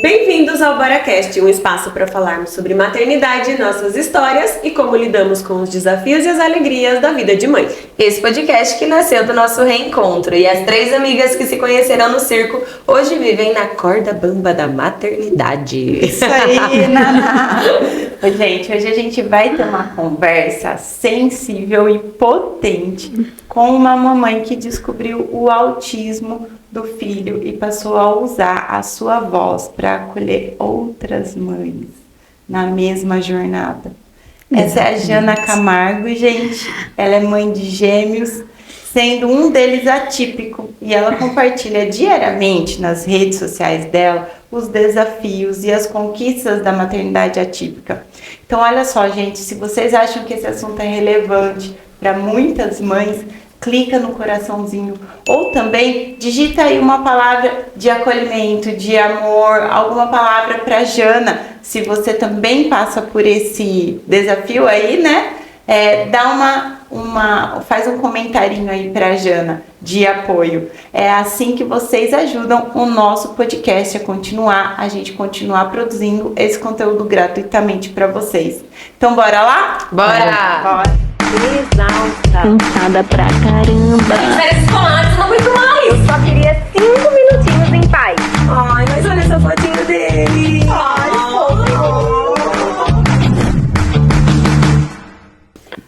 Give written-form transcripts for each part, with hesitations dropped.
Bem-vindos ao BoraCast, um espaço para falarmos sobre maternidade, nossas histórias e como lidamos com os desafios e as alegrias da vida de mãe. Esse podcast que nasceu do nosso reencontro e as 3 amigas que se conheceram no circo hoje vivem na corda bamba da maternidade. Isso aí, Naná! Gente, hoje a gente vai ter uma conversa sensível e potente com uma mamãe que descobriu o autismo do filho e passou a usar a sua voz para acolher outras mães na mesma jornada. Essa é a Jana Camargo, gente. Ela é mãe de gêmeos, sendo um deles atípico. E ela compartilha diariamente nas redes sociais dela os desafios e as conquistas da maternidade atípica. Então, olha só, gente, se vocês acham que esse assunto é relevante para muitas mães, clica no coraçãozinho ou também digita aí uma palavra de acolhimento, de amor, alguma palavra para Jana. Se você também passa por esse desafio aí, né? Faz um comentarinho aí para Jana de apoio. É assim que vocês ajudam o nosso podcast a gente continuar produzindo esse conteúdo gratuitamente para vocês. Então bora lá? Bora! Exausta. Cansada pra caramba. Férias escolares, não aguento mais! Eu só queria 5 minutinhos em paz. Ai, mas olha essa fotinho dele!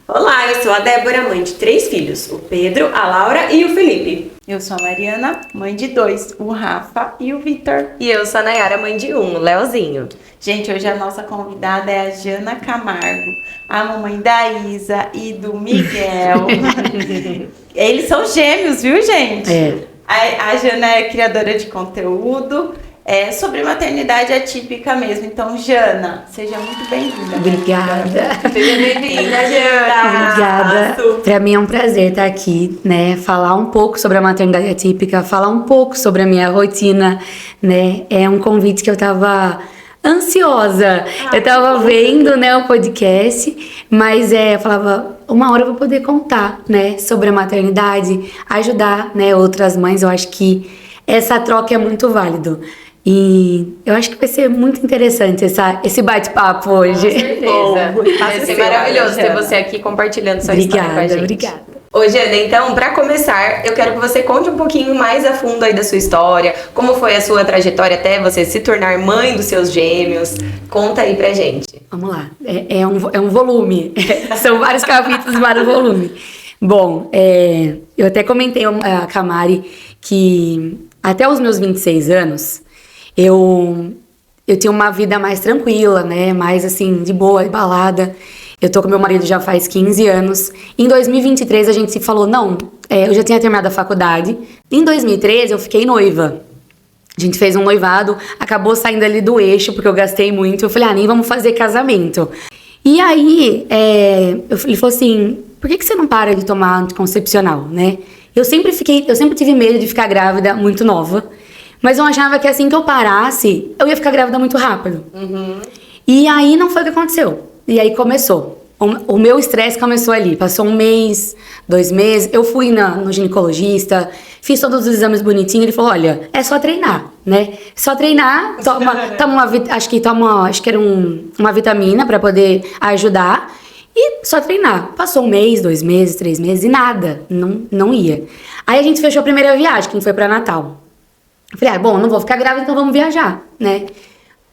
Olá, eu sou a Débora, mãe de 3 filhos, o Pedro, a Laura e o Felipe. Eu sou a Mariana, mãe de 2, o Rafa e o Vitor. E eu sou a Nayara, mãe de 1, o Leozinho. Gente, hoje a nossa convidada é a Jana Camargo, a mamãe da Isa e do Miguel. Eles são gêmeos, viu, gente? É. A Jana é criadora de conteúdo sobre maternidade atípica mesmo. Então, Jana, seja muito bem-vinda. Obrigada. Seja bem-vinda, Jana! Obrigada. Para mim é um prazer estar aqui, né? Falar um pouco sobre a maternidade atípica, falar um pouco sobre a minha rotina, né? É um convite que eu tava ansiosa. Eu tava vendo, né, o podcast, mas eu falava, uma hora eu vou poder contar, né, sobre a maternidade, ajudar, né, outras mães. Eu acho que essa troca é muito válido. E eu acho que vai ser muito interessante esse bate-papo hoje. Com certeza. Vai ser maravilhoso ter você aqui compartilhando sua história com a gente. Obrigada. Ô, Jana, então, para começar, eu quero que você conte um pouquinho mais a fundo aí da sua história, como foi a sua trajetória até você se tornar mãe dos seus gêmeos. Conta aí pra gente. Vamos lá, é um volume, são vários capítulos, vários volumes. Bom, eu até comentei com a Mari que até os meus 26 anos, eu tinha uma vida mais tranquila, né, mais assim, de boa, de balada. Eu tô com meu marido já faz 15 anos. Em 2023 a gente se falou, eu já tinha terminado a faculdade. Em 2013 eu fiquei noiva. A gente fez um noivado, acabou saindo ali do eixo, porque eu gastei muito. Eu falei, nem vamos fazer casamento. E aí, ele falou assim, por que você não para de tomar anticoncepcional, né? Eu sempre tive medo de ficar grávida muito nova. Mas eu achava que assim que eu parasse, eu ia ficar grávida muito rápido. Uhum. E aí não foi o que aconteceu. E aí começou. O meu estresse começou ali. Passou 1 mês, 2 meses. Eu fui no ginecologista, fiz todos os exames bonitinhos. Ele falou, olha, é só treinar, né? Só treinar, acho que era uma vitamina pra poder ajudar. E só treinar. Passou 1 mês, 2 meses, 3 meses e nada. Não ia. Aí a gente fechou a primeira viagem, que foi pra Natal. Eu falei, não vou ficar grávida, então vamos viajar, né?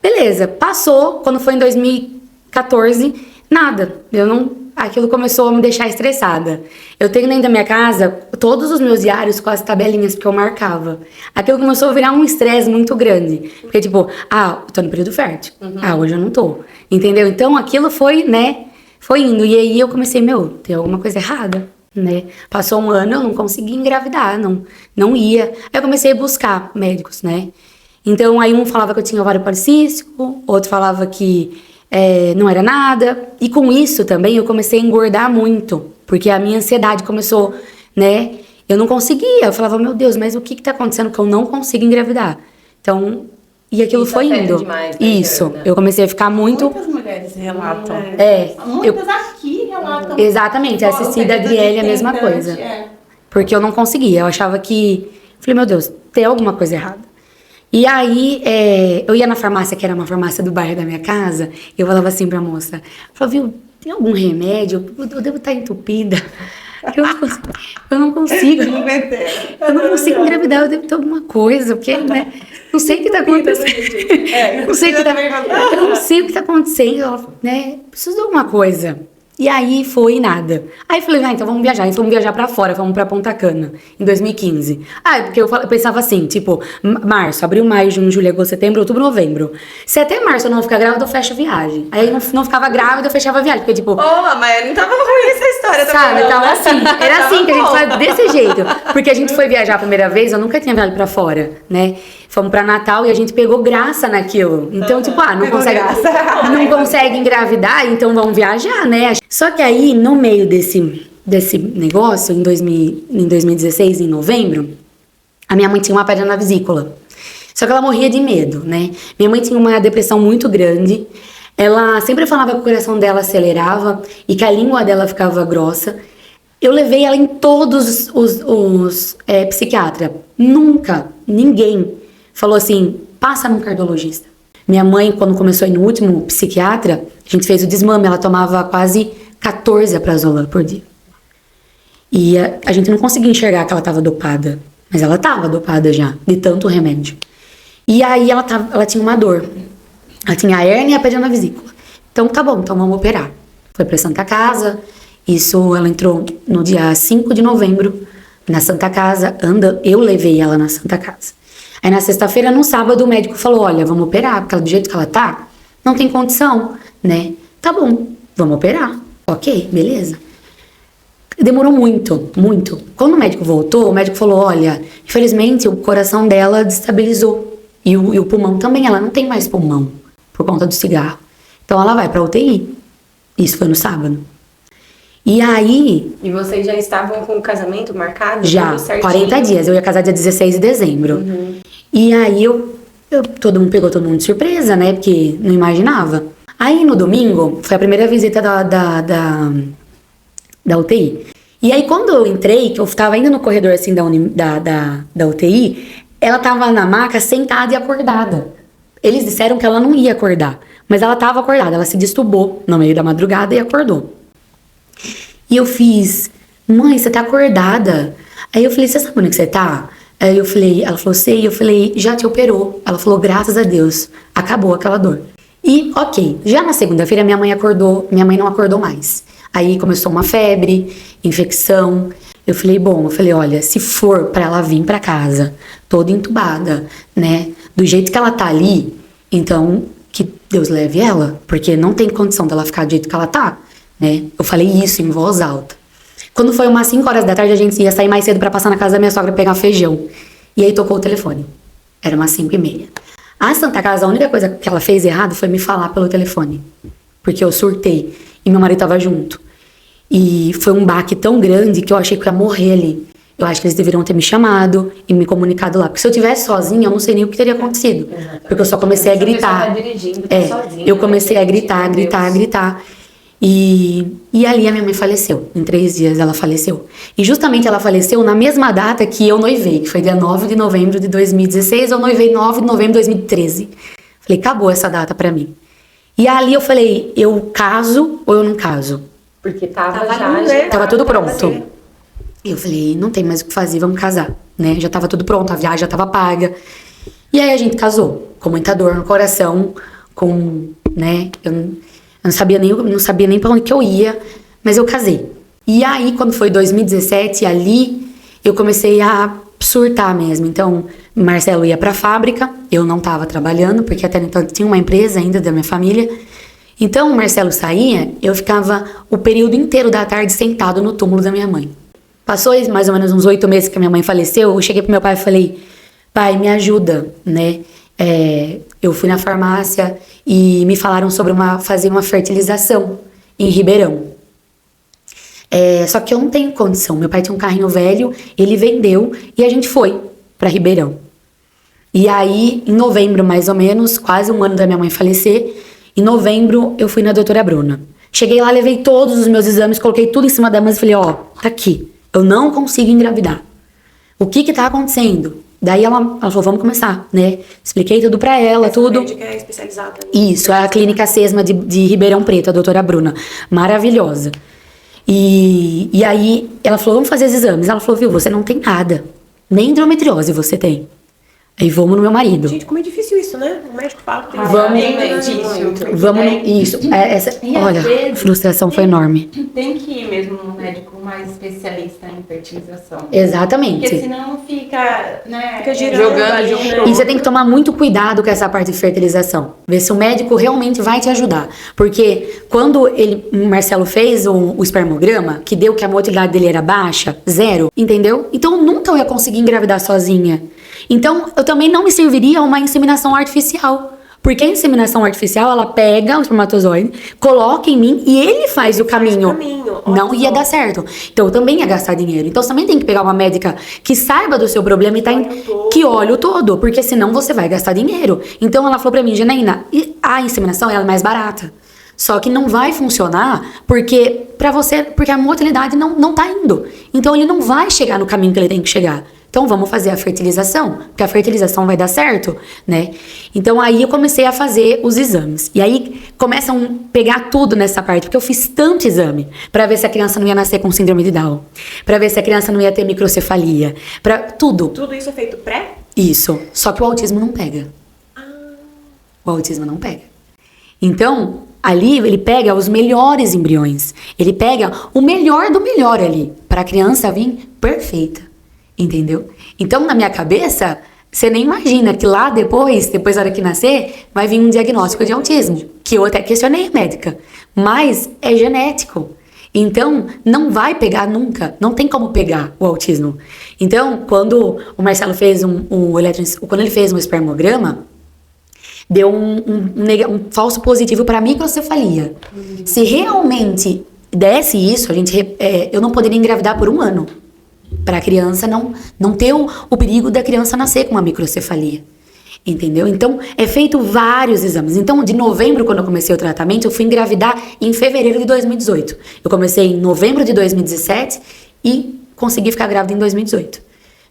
Beleza, passou. Quando foi em 2014, nada. Aquilo começou a me deixar estressada. Eu tenho dentro da minha casa todos os meus diários com as tabelinhas que eu marcava. Aquilo começou a virar um estresse muito grande. Porque eu tô no período fértil. Uhum. Hoje eu não tô. Entendeu? Então aquilo foi, né? Foi indo. E aí eu comecei, tem alguma coisa errada, né? Passou 1 ano, eu não consegui engravidar, não ia. Aí eu comecei a buscar médicos, né? Então aí um falava que eu tinha ovário policístico, outro falava que não era nada. E com isso também eu comecei a engordar muito, porque a minha ansiedade começou, né? Eu não conseguia, eu falava, meu Deus, mas o que tá acontecendo que eu não consigo engravidar? Então, e aquilo isso foi indo. Demais, né, isso, Ana? Eu comecei a ficar muito... Muitas mulheres relatam. Muitas aqui relatam. Exatamente, a Ceci da Adriele é a mesma coisa. Porque eu não conseguia, eu achava que... Falei, meu Deus, tem alguma coisa errada. E aí, eu ia na farmácia, que era uma farmácia do bairro da minha casa, e eu falava assim pra moça, viu, tem algum remédio? Eu devo estar entupida. Eu não consigo engravidar, eu devo ter alguma coisa, porque, né, não sei o que tá acontecendo. Não sei o que eu não sei o que tá acontecendo, né, preciso de alguma coisa. E aí foi nada. Aí eu falei, então vamos viajar. E fomos viajar pra fora, fomos pra Ponta Cana, em 2015. Porque eu pensava assim, tipo, março, abril, maio, junho, julho, agosto, setembro, outubro, novembro. Se até março eu não ficar grávida, eu fecho a viagem. Aí não ficava grávida, eu fechava a viagem. Porque, tipo... mas não tava ruim essa história. Sabe, então assim, era assim que a gente fazia, desse jeito. Porque a gente foi viajar a primeira vez, eu nunca tinha viajado pra fora, né? Fomos pra Natal e a gente pegou graça naquilo. Então, tipo, não consegue engravidar, então vamos viajar, né? Só que aí, no meio desse negócio, em 2016, em novembro, a minha mãe tinha uma pedra na vesícula. Só que ela morria de medo, né? Minha mãe tinha uma depressão muito grande. Ela sempre falava que o coração dela acelerava e que a língua dela ficava grossa. Eu levei ela em todos os psiquiatras. Nunca, ninguém falou assim, passa num cardiologista. Minha mãe, quando começou a ir no último psiquiatra, a gente fez o desmame, ela tomava quase 14 aprazolam por dia. E a gente não conseguia enxergar que ela estava dopada, mas ela estava dopada já, de tanto remédio. E aí ela tinha uma dor. Ela tinha a hérnia e a pedra na vesícula. Então tá bom, então vamos operar. Foi pra Santa Casa, ela entrou no dia 5 de novembro, na Santa Casa, eu levei ela na Santa Casa. Aí na sexta-feira, no sábado, o médico falou, olha, vamos operar, porque do jeito que ela tá, não tem condição, né? Tá bom, vamos operar. Ok, beleza. Demorou muito, muito. Quando o médico voltou, o médico falou, olha, infelizmente o coração dela destabilizou. E o pulmão também, ela não tem mais pulmão, por conta do cigarro. Então ela vai pra UTI. Isso foi no sábado. E aí... E vocês já estavam com o casamento marcado? Já, 40 dias. Eu ia casar dia 16 de dezembro. Uhum. E aí todo mundo pegou todo mundo de surpresa, né? Porque não imaginava. Aí no domingo, foi a primeira visita da UTI. E aí quando eu entrei, que eu tava ainda no corredor assim da UTI, ela tava na maca sentada e acordada. Eles disseram que ela não ia acordar, mas ela tava acordada. Ela se destubou no meio da madrugada e acordou. E eu fiz, mãe, você tá acordada? Aí eu falei, você sabe onde que você tá? Aí ela falou, sei. Eu falei, já te operou. Ela falou, graças a Deus, acabou aquela dor. E, ok, já na segunda-feira minha mãe não acordou mais. Aí começou uma febre, infecção. Eu falei, olha, se for pra ela vir pra casa, toda entubada, né? Do jeito que ela tá ali, então que Deus leve ela, porque não tem condição dela ficar do jeito que ela tá, né? Eu falei isso em voz alta. Quando foi umas 5 horas da tarde, a gente ia sair mais cedo pra passar na casa da minha sogra pegar feijão. E aí tocou o telefone. Era umas 5:30. A Santa Casa, a única coisa que ela fez errado foi me falar pelo telefone. Porque eu surtei. E meu marido tava junto. E foi um baque tão grande que eu achei que eu ia morrer ali. Eu acho que eles deveriam ter me chamado e me comunicado lá. Porque se eu tivesse sozinha, eu não sei nem o que teria acontecido. Porque eu só comecei a gritar. Eu comecei a gritar. E ali a minha mãe faleceu. Em 3 dias ela faleceu. E justamente ela faleceu na mesma data que eu noivei, que foi dia 9 de novembro de 2016. Eu noivei 9 de novembro de 2013. Falei, acabou essa data pra mim. E ali eu falei, eu caso ou eu não caso? Porque tava tudo pronto. Eu falei, não tem mais o que fazer, vamos casar, né? Já tava tudo pronto, a viagem já tava paga. E aí a gente casou, com muita dor no coração, né? Eu não sabia nem pra onde que eu ia, mas eu casei. E aí, quando foi 2017, ali, eu comecei a surtar mesmo. Então, Marcelo ia pra fábrica, eu não tava trabalhando, porque até então tinha uma empresa ainda da minha família. Então, o Marcelo saía, eu ficava o período inteiro da tarde sentado no túmulo da minha mãe. Passou mais ou menos uns 8 meses que a minha mãe faleceu, eu cheguei pro meu pai e falei, pai, me ajuda, né? Eu fui na farmácia e me falaram sobre fazer uma fertilização em Ribeirão. Só que eu não tenho condição. Meu pai tinha um carrinho velho, ele vendeu e a gente foi pra Ribeirão. E aí, em novembro, mais ou menos, quase um ano da minha mãe falecer, em novembro eu fui na doutora Bruna. Cheguei lá, levei todos os meus exames, coloquei tudo em cima da mesa e falei, tá aqui, eu não consigo engravidar. O que tá acontecendo? Daí ela falou, vamos começar, né? Expliquei tudo pra ela, Essa tudo. médica é especializada em... Isso, é a Clínica Sesma de Ribeirão Preto, a doutora Bruna. Maravilhosa. E aí ela falou, vamos fazer os exames. Ela falou, viu, você não tem nada. Nem endometriose você tem. Aí vamos no meu marido. Gente, como é difícil isso, né? O médico fala que tem... Vamos- Vamos no... Isso. E às Olha, a vezes frustração foi enorme. Tem que ir mesmo num médico mais especialista em fertilização. Exatamente. Porque senão fica, né? Fica girando Jogando ali, junto. né? E você tem que tomar muito cuidado com essa parte de fertilização. Ver se o médico realmente vai te ajudar. Porque quando o Marcelo fez o espermograma, que deu que a motilidade dele era baixa, 0, entendeu? Então nunca eu ia conseguir engravidar sozinha. Então eu também não me serviria uma inseminação artificial. Porque a inseminação artificial, ela pega o espermatozoide, coloca em mim e ele faz o caminho. Não Olha ia só. dar certo. Então eu também ia gastar dinheiro. Então você também tem que pegar uma médica que saiba do seu problema e que olhe o todo, porque senão você vai gastar dinheiro. Então ela falou pra mim, Janaína, a inseminação ela é mais barata. Só que não vai funcionar porque a motilidade não tá indo. Então ele não vai chegar no caminho que ele tem que chegar. Então vamos fazer a fertilização, porque a fertilização vai dar certo, né? Então aí eu comecei a fazer os exames. E aí começam a pegar tudo nessa parte, porque eu fiz tanto exame pra ver se a criança não ia nascer com síndrome de Down, pra ver se a criança não ia ter microcefalia, pra tudo. Tudo isso é feito pré? Isso. Só que o autismo não pega. O autismo não pega. Então, ali ele pega os melhores embriões. Ele pega o melhor do melhor ali, pra a criança vir perfeita. Entendeu? Então, na minha cabeça, você nem imagina que lá depois da hora que nascer, vai vir um diagnóstico de autismo. Que eu até questionei a médica. Mas é genético. Então, não vai pegar nunca. Não tem como pegar o autismo. Então, quando o Marcelo fez quando ele fez um espermograma, deu um falso positivo para microcefalia. Se realmente desse isso, eu não poderia engravidar por 1 ano. Para a criança não ter o perigo da criança nascer com uma microcefalia. Entendeu? Então, é feito vários exames. Então, de novembro, quando eu comecei o tratamento, eu fui engravidar em fevereiro de 2018. Eu comecei em novembro de 2017 e consegui ficar grávida em 2018.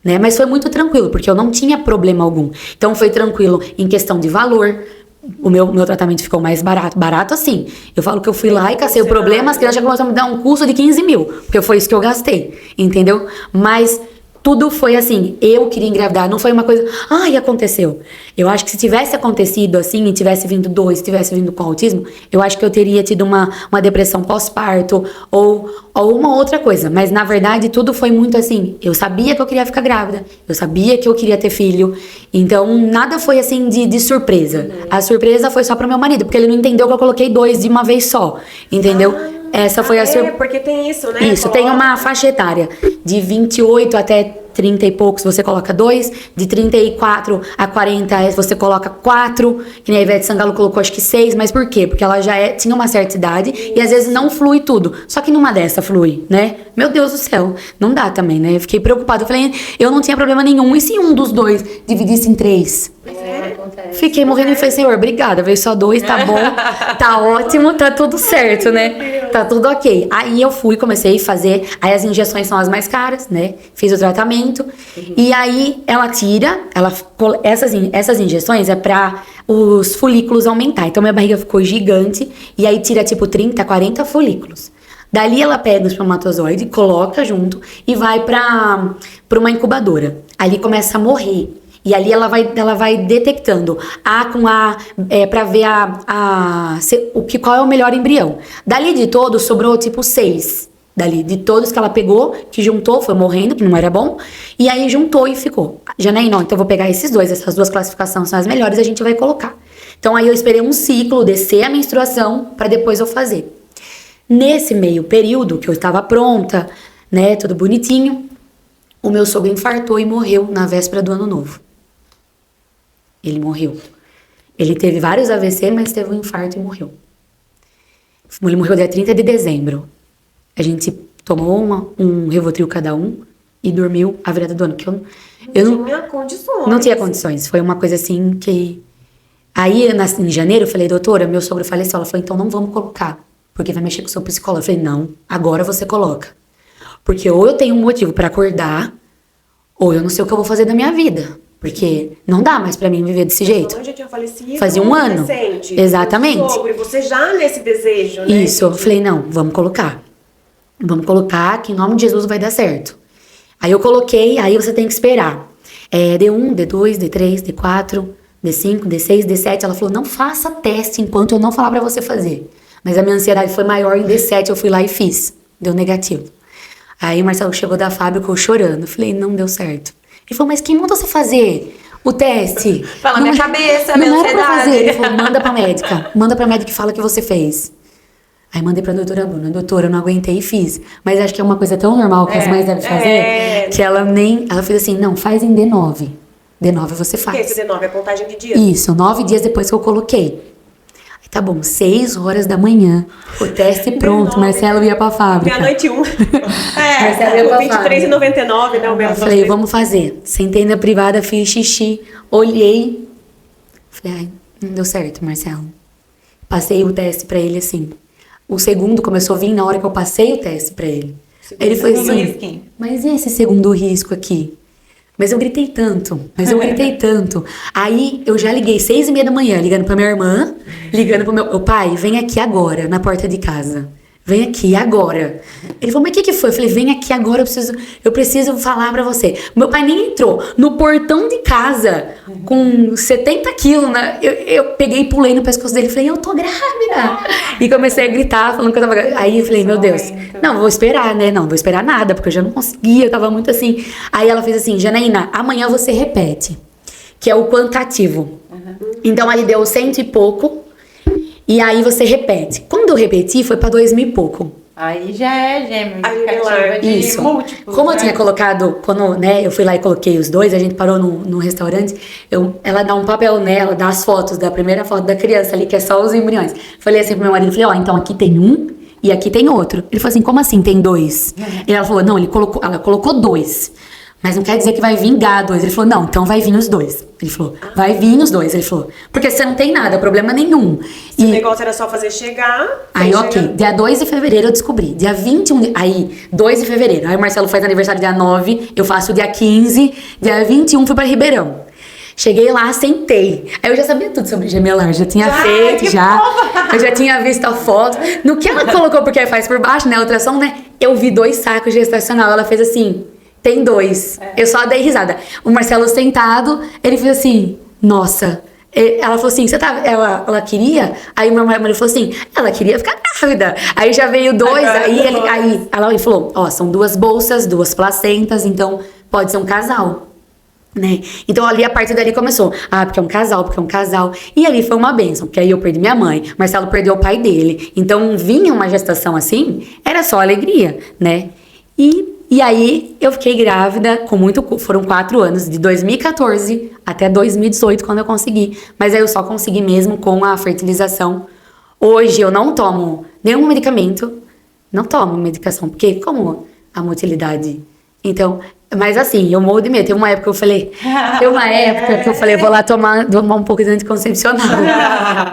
Né? Mas foi muito tranquilo, porque eu não tinha problema algum. Então, foi tranquilo em questão de valor. O meu tratamento ficou mais barato. Barato assim. Eu falo que eu fui lá e cacei o problema, as crianças já começaram a me dar um custo de 15 mil. Porque foi isso que eu gastei. Entendeu? Mas tudo foi assim. Eu queria engravidar. Não foi uma coisa... Ai, aconteceu. Eu acho que se tivesse acontecido assim, e tivesse vindo 2, tivesse vindo com autismo, eu acho que eu teria tido uma depressão pós-parto ou uma outra coisa. Mas, na verdade, tudo foi muito assim. Eu sabia que eu queria ficar grávida. Eu sabia que eu queria ter filho. Então, nada foi assim de surpresa. A surpresa foi só pro meu marido, porque ele não entendeu que eu coloquei 2 de uma vez só. Entendeu? Essa foi a surpresa. Porque tem isso, né? Isso, tem uma faixa etária. De 28 até 30 e poucos você coloca 2. De 34 a 40 você coloca 4. Que nem a Ivete Sangalo colocou acho que 6. Mas por quê? Porque ela já tinha uma certa idade. E às vezes não flui tudo. Só que numa dessa flui, né? Meu Deus do céu. Não dá também, né? Eu fiquei preocupada. Eu falei, eu não tinha problema nenhum. E se um dos 2 dividisse em 3? Fiquei morrendo e falei, Senhor, obrigada, veio só 2, tá bom, tá ótimo, tá tudo certo, né? Tá tudo ok. Aí eu comecei a fazer, aí as injeções são as mais caras, né? Fiz o tratamento, e aí ela tira, essas injeções é pra os folículos aumentar. Então minha barriga ficou gigante, e aí tira tipo 30, 40 folículos. Dali ela pega o espermatozoide, coloca junto e vai pra uma incubadora. Ali começa a morrer. E ali ela vai detectando pra ver qual é o melhor embrião. Dali de todos, sobrou tipo 6. Dali, de todos que ela pegou, que juntou, foi morrendo, que não era bom. E aí juntou e ficou. Janaína, então eu vou pegar essas 2 classificações são as melhores, a gente vai colocar. Então aí eu esperei um ciclo, descer a menstruação, pra depois eu fazer. Nesse meio período, que eu estava pronta, né, tudo bonitinho, o meu sogro infartou e morreu na véspera do ano novo. Ele morreu. Ele teve vários AVC, mas teve um infarto e morreu. Ele morreu dia 30 de dezembro. A gente tomou um Rivotril cada um e dormiu a virada do ano. Que eu não tinha condições. Não tinha condições. Foi uma coisa assim que... Aí, em janeiro, eu falei, doutora, meu sogro faleceu. Ela falou, então não vamos colocar, porque vai mexer com o seu psicólogo. Eu falei, não, agora você coloca. Porque ou eu tenho um motivo pra acordar, ou eu não sei o que eu vou fazer da minha vida. Porque não dá mais pra mim viver desse jeito. Sua mãe já tinha falecido. Fazia um ano. Recente. Exatamente. E você já nesse desejo, né? Isso, eu falei, não, vamos colocar. Vamos colocar que em nome de Jesus vai dar certo. Aí eu coloquei, aí você tem que esperar. D1, D2, D3, D4, D5, D6, D7. Ela falou, não faça teste enquanto eu não falar pra você fazer. Mas a minha ansiedade foi maior em D7, eu fui lá e fiz. Deu negativo. Aí o Marcelo chegou da fábrica, eu chorando. Eu falei, não deu certo. Ele falou, mas quem mandou você fazer o teste? Fala, minha cabeça, minha não era pra ansiedade. fazer. Ele falou, manda pra médica. Manda pra médica e fala que você fez. Aí mandei pra doutora Bruna. Doutora, eu não aguentei e fiz. Mas acho que é uma coisa tão normal que as mães devem fazer, que ela fez assim, não, faz em D9. D9 você faz. Porque esse D9 é a contagem de dias. Isso, 9 dias depois que eu coloquei. Aí tá bom, 6 horas da manhã, o teste pronto, Marcelo ia pra fábrica. Meia-noite 1. Marcelo ia pra R$23,99, né? O Eu falei, vamos fazer. Sentei na privada, fiz xixi, olhei. Falei, ai, não deu certo, Marcelo. Passei o teste pra ele assim. O segundo começou a vir na hora que eu passei o teste pra ele. Ele foi assim, mas e esse segundo risco aqui? Mas eu gritei tanto, Aí eu já liguei 6h30 da manhã, ligando pra minha irmã, ligando pro meu pai, vem aqui agora, na porta de casa. Vem aqui agora. Ele falou, mas o que foi? Eu falei, vem aqui agora, eu preciso falar pra você. Meu pai nem entrou. No portão de casa, com 70 quilos, né? Eu peguei e pulei no pescoço dele e falei, eu tô grávida. E comecei a gritar, falando que eu tava grávida. Aí eu falei, meu Deus, não, vou esperar, né? Não vou esperar nada, porque eu já não conseguia, eu tava muito assim. Aí ela fez assim, Janaína, amanhã você repete, que é o quantitativo. Então ali deu 100 e pouco. E aí você repete. Quando eu repeti, foi pra 2.000 e pouco. Aí já é gêmeo, Aí indicativa de Isso. múltiplos. Como eu né? tinha colocado, quando eu fui lá e coloquei os dois, a gente parou no restaurante, ela dá um papel nela, dá as fotos, da primeira foto da criança ali, que é só os embriões. Falei assim pro meu marido, falei, então aqui tem um e aqui tem outro. Ele falou assim, como assim tem dois? E ela falou, não, ela colocou 2. Mas não quer dizer que vai vingar 2. Ele falou, não, então vai vir os 2. Ele falou, vai vir os 2. Ele falou, porque você não tem nada, problema nenhum. O negócio era só fazer chegar. Aí, ok. Dia 2 de fevereiro eu descobri. Dia 21, aí, 2 de fevereiro. Aí o Marcelo faz aniversário dia 9, eu faço dia 15. Dia 21 fui pra Ribeirão. Cheguei lá, sentei. Aí eu já sabia tudo sobre gemelar, já tinha feito, já. Eu já tinha visto a foto. No que ela colocou, porque faz por baixo, né, ultrassom, né? Eu vi 2 sacos gestacional. Ela fez assim... Tem 2. Eu só dei risada. O Marcelo sentado, ele fez assim, nossa. Ela falou assim, ela queria? Aí meu marido falou assim, ela queria ficar grávida. Aí já veio 2, aí ela falou, ó, são 2 bolsas, 2 placentas, então pode ser um casal. Né? Então ali, a partir dali começou, porque é um casal, e ali foi uma bênção, porque aí eu perdi minha mãe, Marcelo perdeu o pai dele, então vinha uma gestação assim, era só alegria, né? E aí, eu fiquei grávida foram 4 anos, de 2014 até 2018, quando eu consegui. Mas aí eu só consegui mesmo com a fertilização. Hoje eu não tomo nenhum medicamento, não tomo medicação, porque como a motilidade... Então, mas assim, eu morro de medo. Teve uma época que eu falei, vou lá tomar um pouco de anticoncepcional.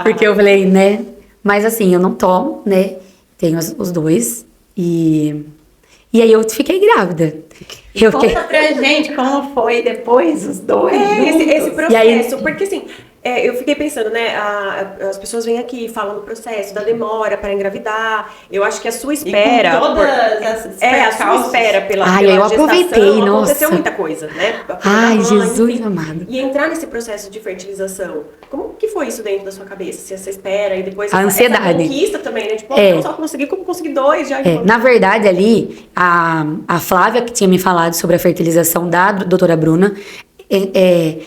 Porque eu falei, né? Mas assim, eu não tomo, né? Tenho os 2 E aí eu fiquei grávida. Conta pra gente como foi depois os 2 esse processo, aí, porque assim, eu fiquei pensando, né, as pessoas vêm aqui e falam do processo, da demora para engravidar. Eu acho que a sua espera... E com todas as a sua espera pela eu gestação, aproveitei, nossa. Aconteceu muita coisa, né? Jesus amado. E entrar nesse processo de fertilização, como que foi isso dentro da sua cabeça? Se essa espera e depois a ansiedade. Essa conquista também, né? Tipo, não só consegui, como consegui 2 já. Na verdade, ali, a Flávia, que tinha me falado sobre a fertilização da doutora Bruna,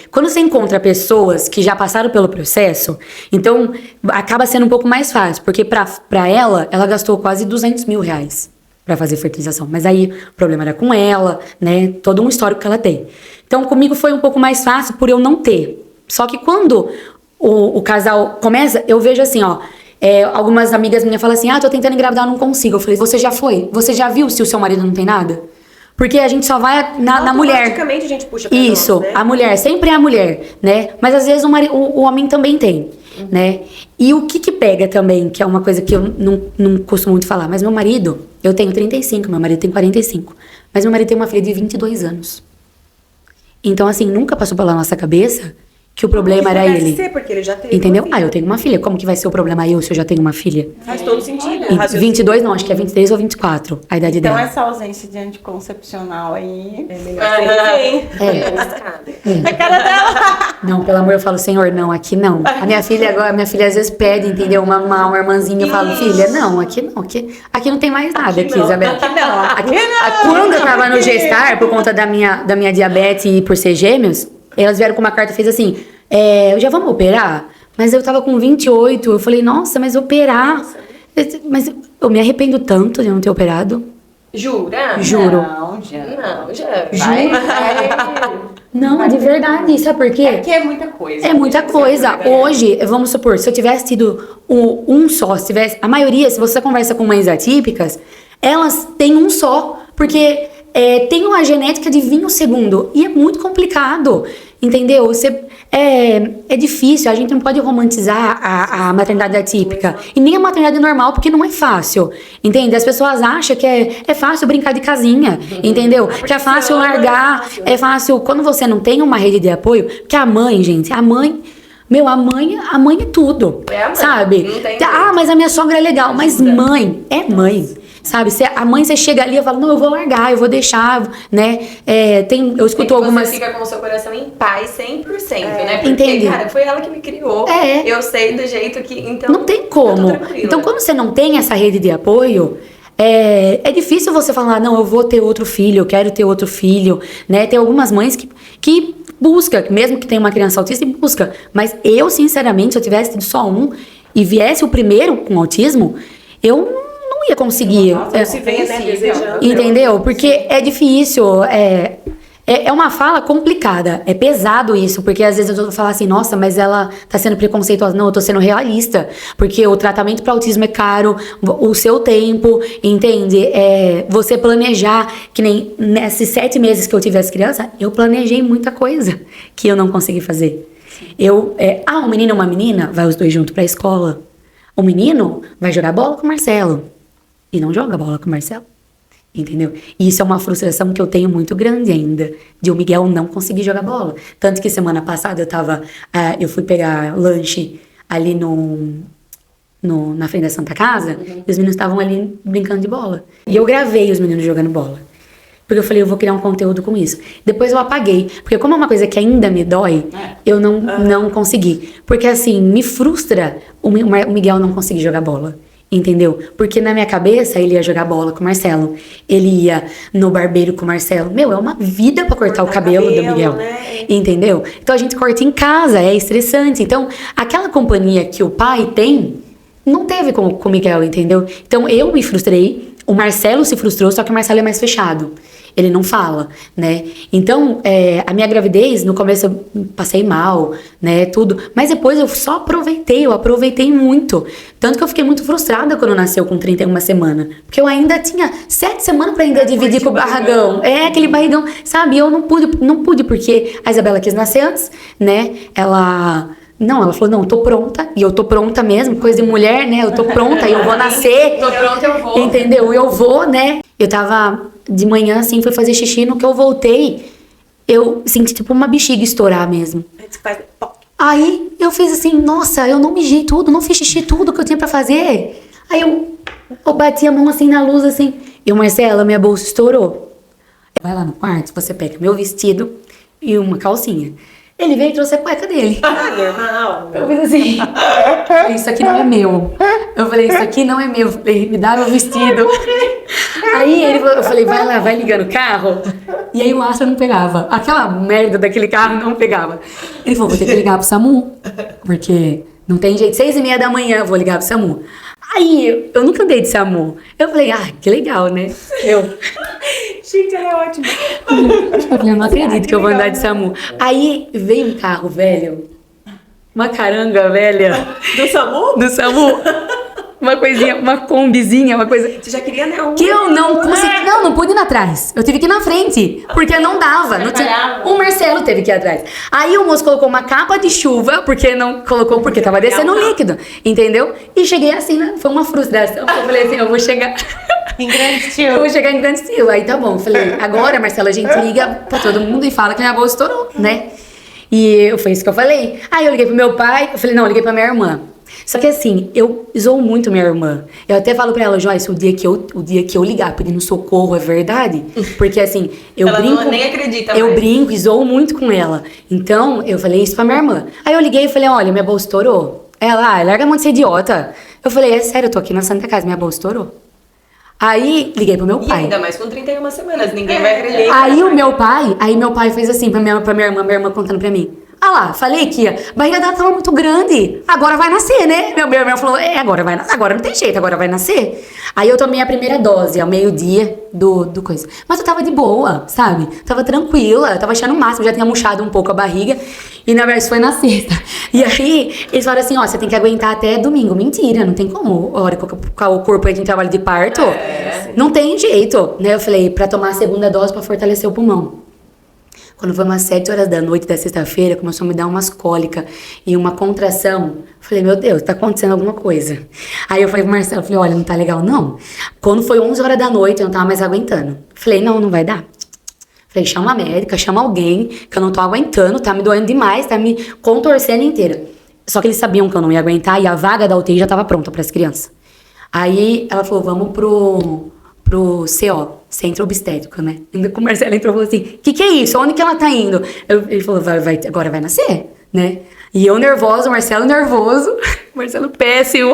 quando você encontra pessoas que já passaram pelo processo, então acaba sendo um pouco mais fácil, porque pra ela gastou quase R$200 mil pra fazer fertilização, mas aí o problema era com ela, né, todo um histórico que ela tem. Então comigo foi um pouco mais fácil por eu não ter, só que quando o casal começa, eu vejo assim, ó, algumas amigas minhas falam assim, tô tentando engravidar, não consigo. Eu falei, você já foi? Você já viu se o seu marido não tem nada? Porque a gente só vai na mulher. Automaticamente a gente puxa pra Isso, nós, né? a mulher, sempre é a mulher, né? Mas às vezes o homem também tem, né? E o que pega também, que é uma coisa que eu não costumo muito falar, mas meu marido, eu tenho 35, meu marido tem 45, mas meu marido tem uma filha de 22 anos. Então, assim, nunca passou pela nossa cabeça que o problema era Deve ele. ser, porque ele já teve Entendeu? uma Ah, filha. eu tenho uma filha. Como que vai ser o problema eu se eu já tenho uma filha? Faz todo sentido. E 22 não, acho que é 23 ou 24 a idade Então dela. essa ausência de anticoncepcional aí... É melhor ser hein? A cara dela! Não, pelo amor, eu falo, Senhor, não, aqui não. A minha filha agora, a minha filha às vezes pede, entendeu? Uma irmãzinha, eu falo, filha, não, aqui não, aqui não tem mais nada aqui, Isabela. Aqui não. Quando eu tava no gestar, por conta da minha diabetes e por ser gêmeos, elas vieram com uma carta e fez assim, já vamos operar? Mas eu tava com 28, eu falei, nossa, mas operar? Mas eu me arrependo tanto de não ter operado. Jura? Juro. Não, já. Não, já. Não, de verdade, sabe por quê? Que é muita coisa. É muita coisa. Hoje, vamos supor, se eu tivesse tido um só, se tivesse. A maioria, se você conversa com mães atípicas, elas têm um só. Porque tem uma genética de vir o segundo. E é muito complicado. Entendeu? É difícil, a gente não pode romantizar a maternidade atípica. E nem a maternidade normal, porque não é fácil. Entende? As pessoas acham que é fácil brincar de casinha. Entendeu? Que é fácil largar. É fácil. Quando você não tem uma rede de apoio. Porque a mãe, gente, a mãe é tudo. É a mãe, sabe? não tem Mas a minha sogra é legal. Mas mãe é mãe. Sabe, a mãe, você chega ali e fala, não, eu vou largar, eu vou deixar, né? Eu escuto algumas... Você fica com o seu coração em paz 100%, né? Porque, Entendi. cara, foi ela que me criou. Eu sei do jeito que... Então, não tem como. Então, quando você não tem essa rede de apoio, é difícil você falar, não, eu vou ter outro filho, eu quero ter outro filho, né? Tem algumas mães que busca, mesmo que tenha uma criança autista, busca. Mas eu, sinceramente, se eu tivesse tido só um e viesse o primeiro com autismo, eu não ia conseguir. Não se vê, né, desejando. Entendeu? Porque é difícil, é uma fala complicada, é pesado isso, porque às vezes eu vou falar assim, nossa, mas ela tá sendo preconceituosa. Não, eu tô sendo realista, porque o tratamento para autismo é caro, o seu tempo, entende? Você planejar, que nem nesses 7 meses que eu tive as crianças, eu planejei muita coisa que eu não consegui fazer. Um menino e uma menina, vai os dois juntos pra escola. O menino vai jogar bola com o Marcelo. E não joga bola com o Marcelo. Entendeu? E isso é uma frustração que eu tenho muito grande ainda. De o Miguel não conseguir jogar bola. Tanto que semana passada eu fui pegar lanche ali na frente da Santa Casa. E os meninos estavam ali brincando de bola. E eu gravei os meninos jogando bola. Porque eu falei, eu vou criar um conteúdo com isso. Depois eu apaguei. Porque como é uma coisa que ainda me dói, eu não consegui. Porque assim, me frustra o Miguel não conseguir jogar bola. Entendeu? Porque na minha cabeça ele ia jogar bola com o Marcelo. Ele ia no barbeiro com o Marcelo. É uma vida pra cortar o cabelo do Miguel. Né? Entendeu? Então a gente corta em casa, é estressante. Então, aquela companhia que o pai tem, não teve com o Miguel, entendeu? Então eu me frustrei, o Marcelo se frustrou, só que o Marcelo é mais fechado. Ele não fala, né? Então, a minha gravidez, no começo eu passei mal, né, tudo. Mas depois eu aproveitei muito. Tanto que eu fiquei muito frustrada quando nasceu com 31 semanas. Porque eu ainda tinha 7 semanas pra ainda dividir com o barrigão. Aquele barrigão, sabe? Eu não pude porque a Isabela quis nascer antes, né? Ela falou, não, eu tô pronta, e eu tô pronta mesmo, coisa de mulher, né, eu tô pronta, e eu vou nascer. Tô pronta, eu vou. Entendeu? Eu vou, né, eu tava de manhã, assim, fui fazer xixi, no que eu voltei, eu senti tipo uma bexiga estourar mesmo. Aí, eu fiz assim, nossa, eu não mijei tudo, não fiz xixi tudo que eu tinha pra fazer. Aí eu bati a mão assim na luz, assim, e o Marcelo, minha bolsa estourou. Vai lá no quarto, você pega meu vestido e uma calcinha. Ele veio e trouxe a cueca dele. Normal. Eu fiz assim, isso aqui não é meu. Eu falei, isso aqui não é meu. Eu falei, me dá meu vestido. Aí eu falei, vai lá, vai ligar no carro. E aí o Astra não pegava. Aquela merda daquele carro não pegava. Ele falou, vou ter que ligar pro SAMU. Porque não tem jeito, 6:30 da manhã eu vou ligar pro SAMU. Aí, eu nunca andei de SAMU. Eu falei, que legal, né? Gente, ela é ótima. Eu falei, eu não acredito que eu vou andar de SAMU. Aí, veio um carro, velho. Uma caranga velha. Do SAMU? Do SAMU. uma coisinha, uma combizinha, uma coisa. Você já queria, né? Que eu não consegui. Não, não pude ir atrás. Eu tive que ir na frente. Porque não dava. Não tinha... O Marcelo teve que ir atrás. Aí o moço colocou uma capa de chuva, porque não colocou, porque tava descendo líquido. Entendeu? E cheguei assim, né? Foi uma frustração. Eu falei assim, eu vou chegar. Em grande Eu estilo. vou chegar em grande estilo. Aí tá bom. Falei, agora, Marcelo, a gente liga pra todo mundo e fala que minha bolsa estourou, né? E foi isso que eu falei. Aí eu liguei pro meu pai, eu falei, não, eu liguei pra minha irmã. Só que assim, eu zoo muito minha irmã. Eu até falo pra ela, Joyce, o dia que eu ligar pedindo socorro é verdade. Porque assim, eu Ela brinco. nem acredita Eu mais. brinco e zoo muito com ela. Então, eu falei isso pra minha irmã. Aí eu liguei e falei, olha, minha bolsa estourou. Ela, larga a mão de ser idiota. Eu falei, é sério, eu tô aqui na Santa Casa, minha bolsa estourou. Aí, liguei pro meu E pai. ainda mais com 31 semanas, ninguém vai acreditar. Aí meu pai fez assim pra minha irmã contando pra mim. Ah lá, falei que a barriga dela tava muito grande. Agora vai nascer, né? Minha irmã falou, agora vai nascer, agora não tem jeito, agora vai nascer. Aí eu tomei a primeira dose, ao meio-dia do coisa. Mas eu tava de boa, sabe? Tava tranquila, tava achando o máximo, já tinha murchado um pouco a barriga. E na verdade isso foi na sexta. E aí, eles falaram assim, ó, você tem que aguentar até domingo. Mentira, não tem como. A hora que o corpo entra em trabalho de parto, não tem jeito. Né? Eu falei, pra tomar a segunda dose pra fortalecer o pulmão. Quando foi umas 7 horas da noite da sexta-feira, começou a me dar umas cólicas e uma contração. Falei, meu Deus, tá acontecendo alguma coisa. Aí eu falei pro Marcelo, falei, olha, não tá legal não. Quando foi 11 horas da noite, eu não tava mais aguentando. Falei, não vai dar. Falei, chama a médica, chama alguém, que eu não tô aguentando, tá me doendo demais, tá me contorcendo inteira. Só que eles sabiam que eu não ia aguentar e a vaga da UTI já tava pronta pras crianças. Aí ela falou, vamos pro CO, Centro Obstétrico, né? Ainda com o Marcelo entrou e falou assim, que é isso? Onde que ela tá indo? Ele falou, agora vai nascer, né? E eu nervosa, o Marcelo nervoso, Marcelo péssimo,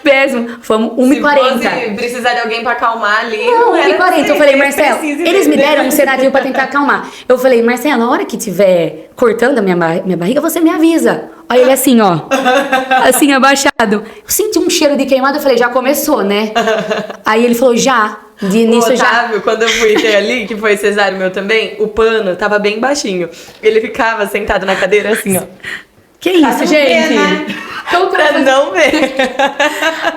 péssimo. Fomos 1h40. Se precisar de alguém pra acalmar ali. Não, era 1h40. Eu falei, assim, Marcelo, precisa eles me entender. deram um sedativo pra tentar acalmar. Eu falei, Marcelo, na hora que tiver cortando a minha barriga, você me avisa. Aí ele assim, ó, assim, abaixado. Eu senti um cheiro de queimado, eu falei, já começou, né? Aí ele falou, já. De O início já. Otávio, quando eu fui ter ali, que foi cesárea meu também, o pano tava bem baixinho. Ele ficava sentado na cadeira assim, ó. Que isso, gente? Então, Pra não ver.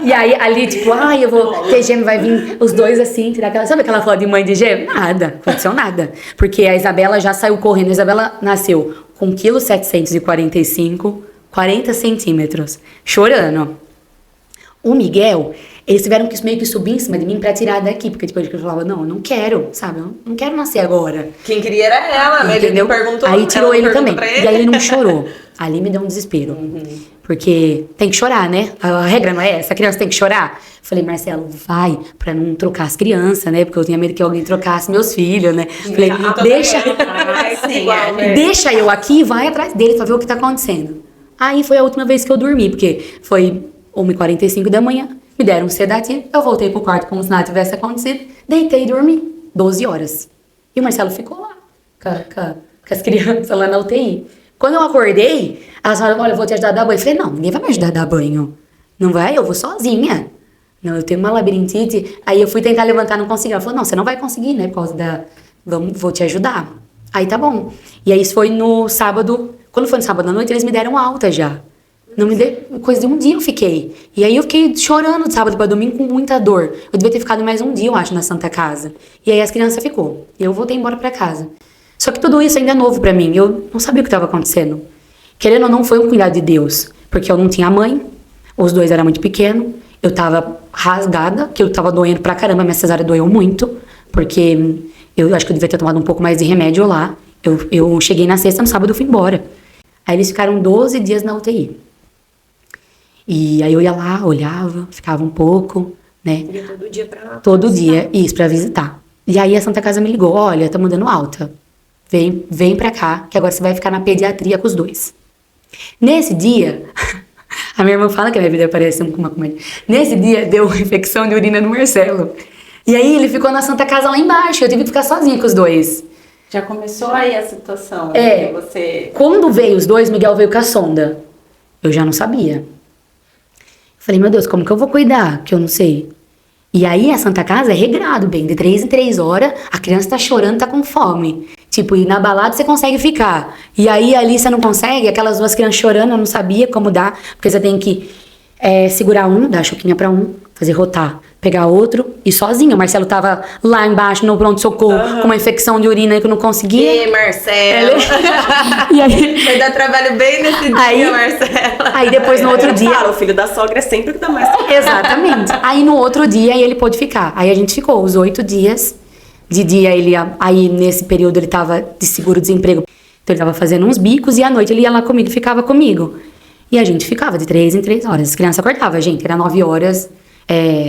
E aí, ali, tipo, eu vou ter gêmeo, vai vir os dois assim, tirar aquela. Sabe aquela foto de mãe de gêmeo? Nada, aconteceu nada. Porque a Isabela já saiu correndo. A Isabela nasceu com 1,745 kg, 40 centímetros, chorando. O Miguel, eles tiveram que meio que subir em cima de mim pra tirar daqui. Porque depois que eu falava, não, eu não quero, sabe? Eu não quero nascer agora. Quem queria era ela, mas ele Entendeu? não perguntou. Aí tirou ela não ele também. perguntou pra E aí ele não chorou. Ali me deu um desespero. Porque tem que chorar, né? A regra não é essa, a criança tem que chorar. Falei, Marcelo, vai, pra não trocar as crianças, né? Porque eu tinha medo que alguém trocasse meus filhos, né? Falei, deixa, deixa eu aqui, vai atrás dele pra ver o que tá acontecendo. Aí foi a última vez que eu dormi, porque foi 1h45 da manhã, me deram um sedativo, eu voltei pro quarto como se nada tivesse acontecido, deitei e dormi, 12 horas. E o Marcelo ficou lá, com as crianças lá na UTI. Quando eu acordei, elas falaram, olha, eu vou te ajudar a dar banho. Eu falei, não, ninguém vai me ajudar a dar banho. Não vai, eu vou sozinha. Não, eu tenho uma labirintite. Aí eu fui tentar levantar, não consegui. Ela falou, não, você não vai conseguir, né, por causa da... Vou te ajudar. Aí tá bom. E aí isso foi no sábado, quando foi no sábado à noite, eles me deram alta já. Não me deu, coisa de um dia eu fiquei. E aí eu fiquei chorando de sábado pra domingo com muita dor. Eu devia ter ficado mais um dia, eu acho, na Santa Casa. E aí as crianças ficou. E eu voltei embora pra casa. Só que tudo isso ainda é novo pra mim. Eu não sabia o que estava acontecendo. Querendo ou não, foi um cuidado de Deus. Porque eu não tinha mãe. Os dois eram muito pequenos. Eu tava rasgada, que eu tava doendo pra caramba. Minha cesárea doeu muito. Porque eu acho que eu devia ter tomado um pouco mais de remédio lá. Eu cheguei na sexta, no sábado eu fui embora. Aí eles ficaram 12 dias na UTI. E aí eu ia lá, olhava, ficava um pouco, né? Ia todo dia pra... Todo dia, isso, pra visitar. E aí a Santa Casa me ligou, olha, tá mandando alta. Vem pra cá, que agora você vai ficar na pediatria com os dois. Nesse dia, a minha irmã fala que a minha vida parece uma comédia. Nesse dia, deu infecção de urina no Marcelo. E aí ele ficou na Santa Casa lá embaixo, eu tive que ficar sozinha com os dois. Já começou aí a situação, É. né? Você... Quando veio os dois, Miguel veio com a sonda. Eu já não sabia. Falei, meu Deus, como que eu vou cuidar? Que eu não sei. E aí a Santa Casa é regrado, bem, de 3 em 3 horas, a criança tá chorando, tá com fome. Tipo, e na balada você consegue ficar. E aí ali você não consegue, aquelas duas crianças chorando, eu não sabia como dar, porque você tem que segurar um, dar a chuquinha pra um, fazer rotar, pegar outro e sozinho. O Marcelo tava lá embaixo no pronto-socorro com uma infecção de urina que não conseguia. E Marcelo. E aí, Vai dar trabalho bem nesse dia, Marcelo. aí depois no outro dia... Fala, o filho da sogra é sempre o que dá mais. Exatamente. Aí no outro dia ele pôde ficar. Aí a gente ficou os 8 dias. De dia aí nesse período ele tava de seguro-desemprego. Então ele tava fazendo uns bicos e à noite ele ia lá comigo e ficava comigo. E a gente ficava de 3 em 3 horas. As crianças acordavam, gente. Era 9 horas,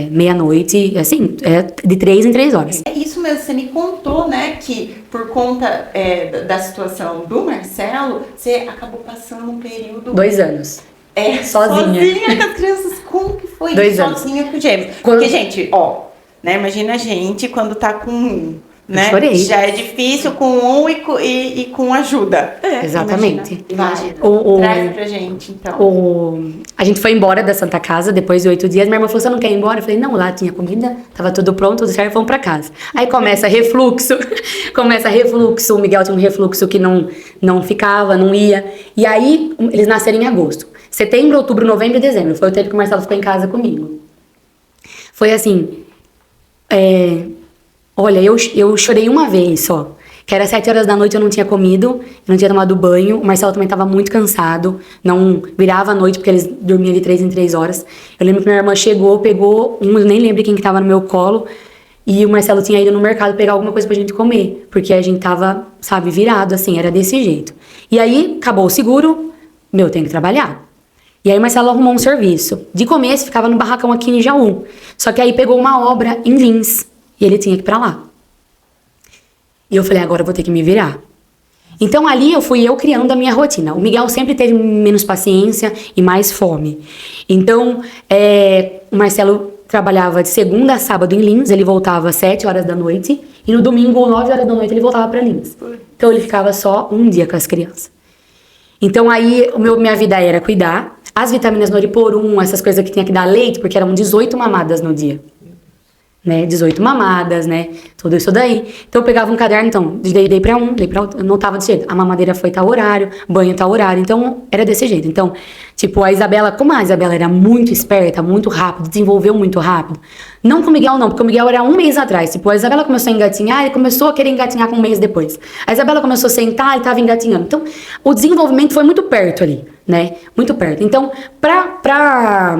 meia-noite, assim, de 3 em 3 horas. É isso mesmo, você me contou, né, que por conta da situação do Marcelo, você acabou passando um período... 2 anos. sozinha. Sozinha com as crianças. Como que foi 2 isso, anos. sozinha com o gêmeo? Porque, gente, né, imagina a gente quando tá com um, né? chorei. Já é difícil com um e com ajuda. Exatamente. Imagina. O- Traz pra gente, então. A gente foi embora da Santa Casa depois de 8 dias. Minha irmã falou, você não quer ir embora? Eu falei, não, lá tinha comida, tava tudo pronto, tudo certo, vamos pra casa. Aí começa refluxo, o Miguel tinha um refluxo que não ficava, não ia. E aí, eles nasceram em agosto. Setembro, outubro, novembro e dezembro. Foi o tempo que o Marcelo ficou em casa comigo. Foi assim, olha, eu chorei uma vez só. Que era 7 horas da noite, eu não tinha comido, eu não tinha tomado banho. O Marcelo também estava muito cansado, não virava a noite, porque eles dormiam de 3 em 3 horas. Eu lembro que minha irmã chegou, pegou eu nem lembro quem que tava no meu colo, e o Marcelo tinha ido no mercado pegar alguma coisa pra gente comer, porque a gente tava, sabe, virado, assim, era desse jeito. E aí, acabou o seguro, tenho que trabalhar. E aí o Marcelo arrumou um serviço. De começo, ficava no barracão aqui em Jaú. Só que aí pegou uma obra em Lins, e ele tinha que ir pra lá. E eu falei, agora eu vou ter que me virar. Então ali fui eu criando a minha rotina. O Miguel sempre teve menos paciência e mais fome. Então, o Marcelo trabalhava de segunda a sábado em Lins, ele voltava às 7 horas da noite, e no domingo, 9 horas da noite, ele voltava para Lins. Então ele ficava só um dia com as crianças. Então aí, minha vida era cuidar, as vitaminas Noriporum, essas coisas que tinha que dar leite, porque eram 18 mamadas no dia. 18 mamadas, tudo isso daí. Então eu pegava um caderno, então, dei pra um, dei pra outro, eu notava desse jeito. A mamadeira foi tal horário, banho tal horário, então era desse jeito. Então, tipo, a Isabela, como a Isabela era muito esperta, muito rápido, desenvolveu muito rápido. Não com o Miguel não, porque o Miguel era 1 mês atrás. Tipo, a Isabela começou a engatinhar, ele começou a querer engatinhar com 1 mês depois. A Isabela começou a sentar e tava engatinhando. Então, o desenvolvimento foi muito perto ali, muito perto. Então, pra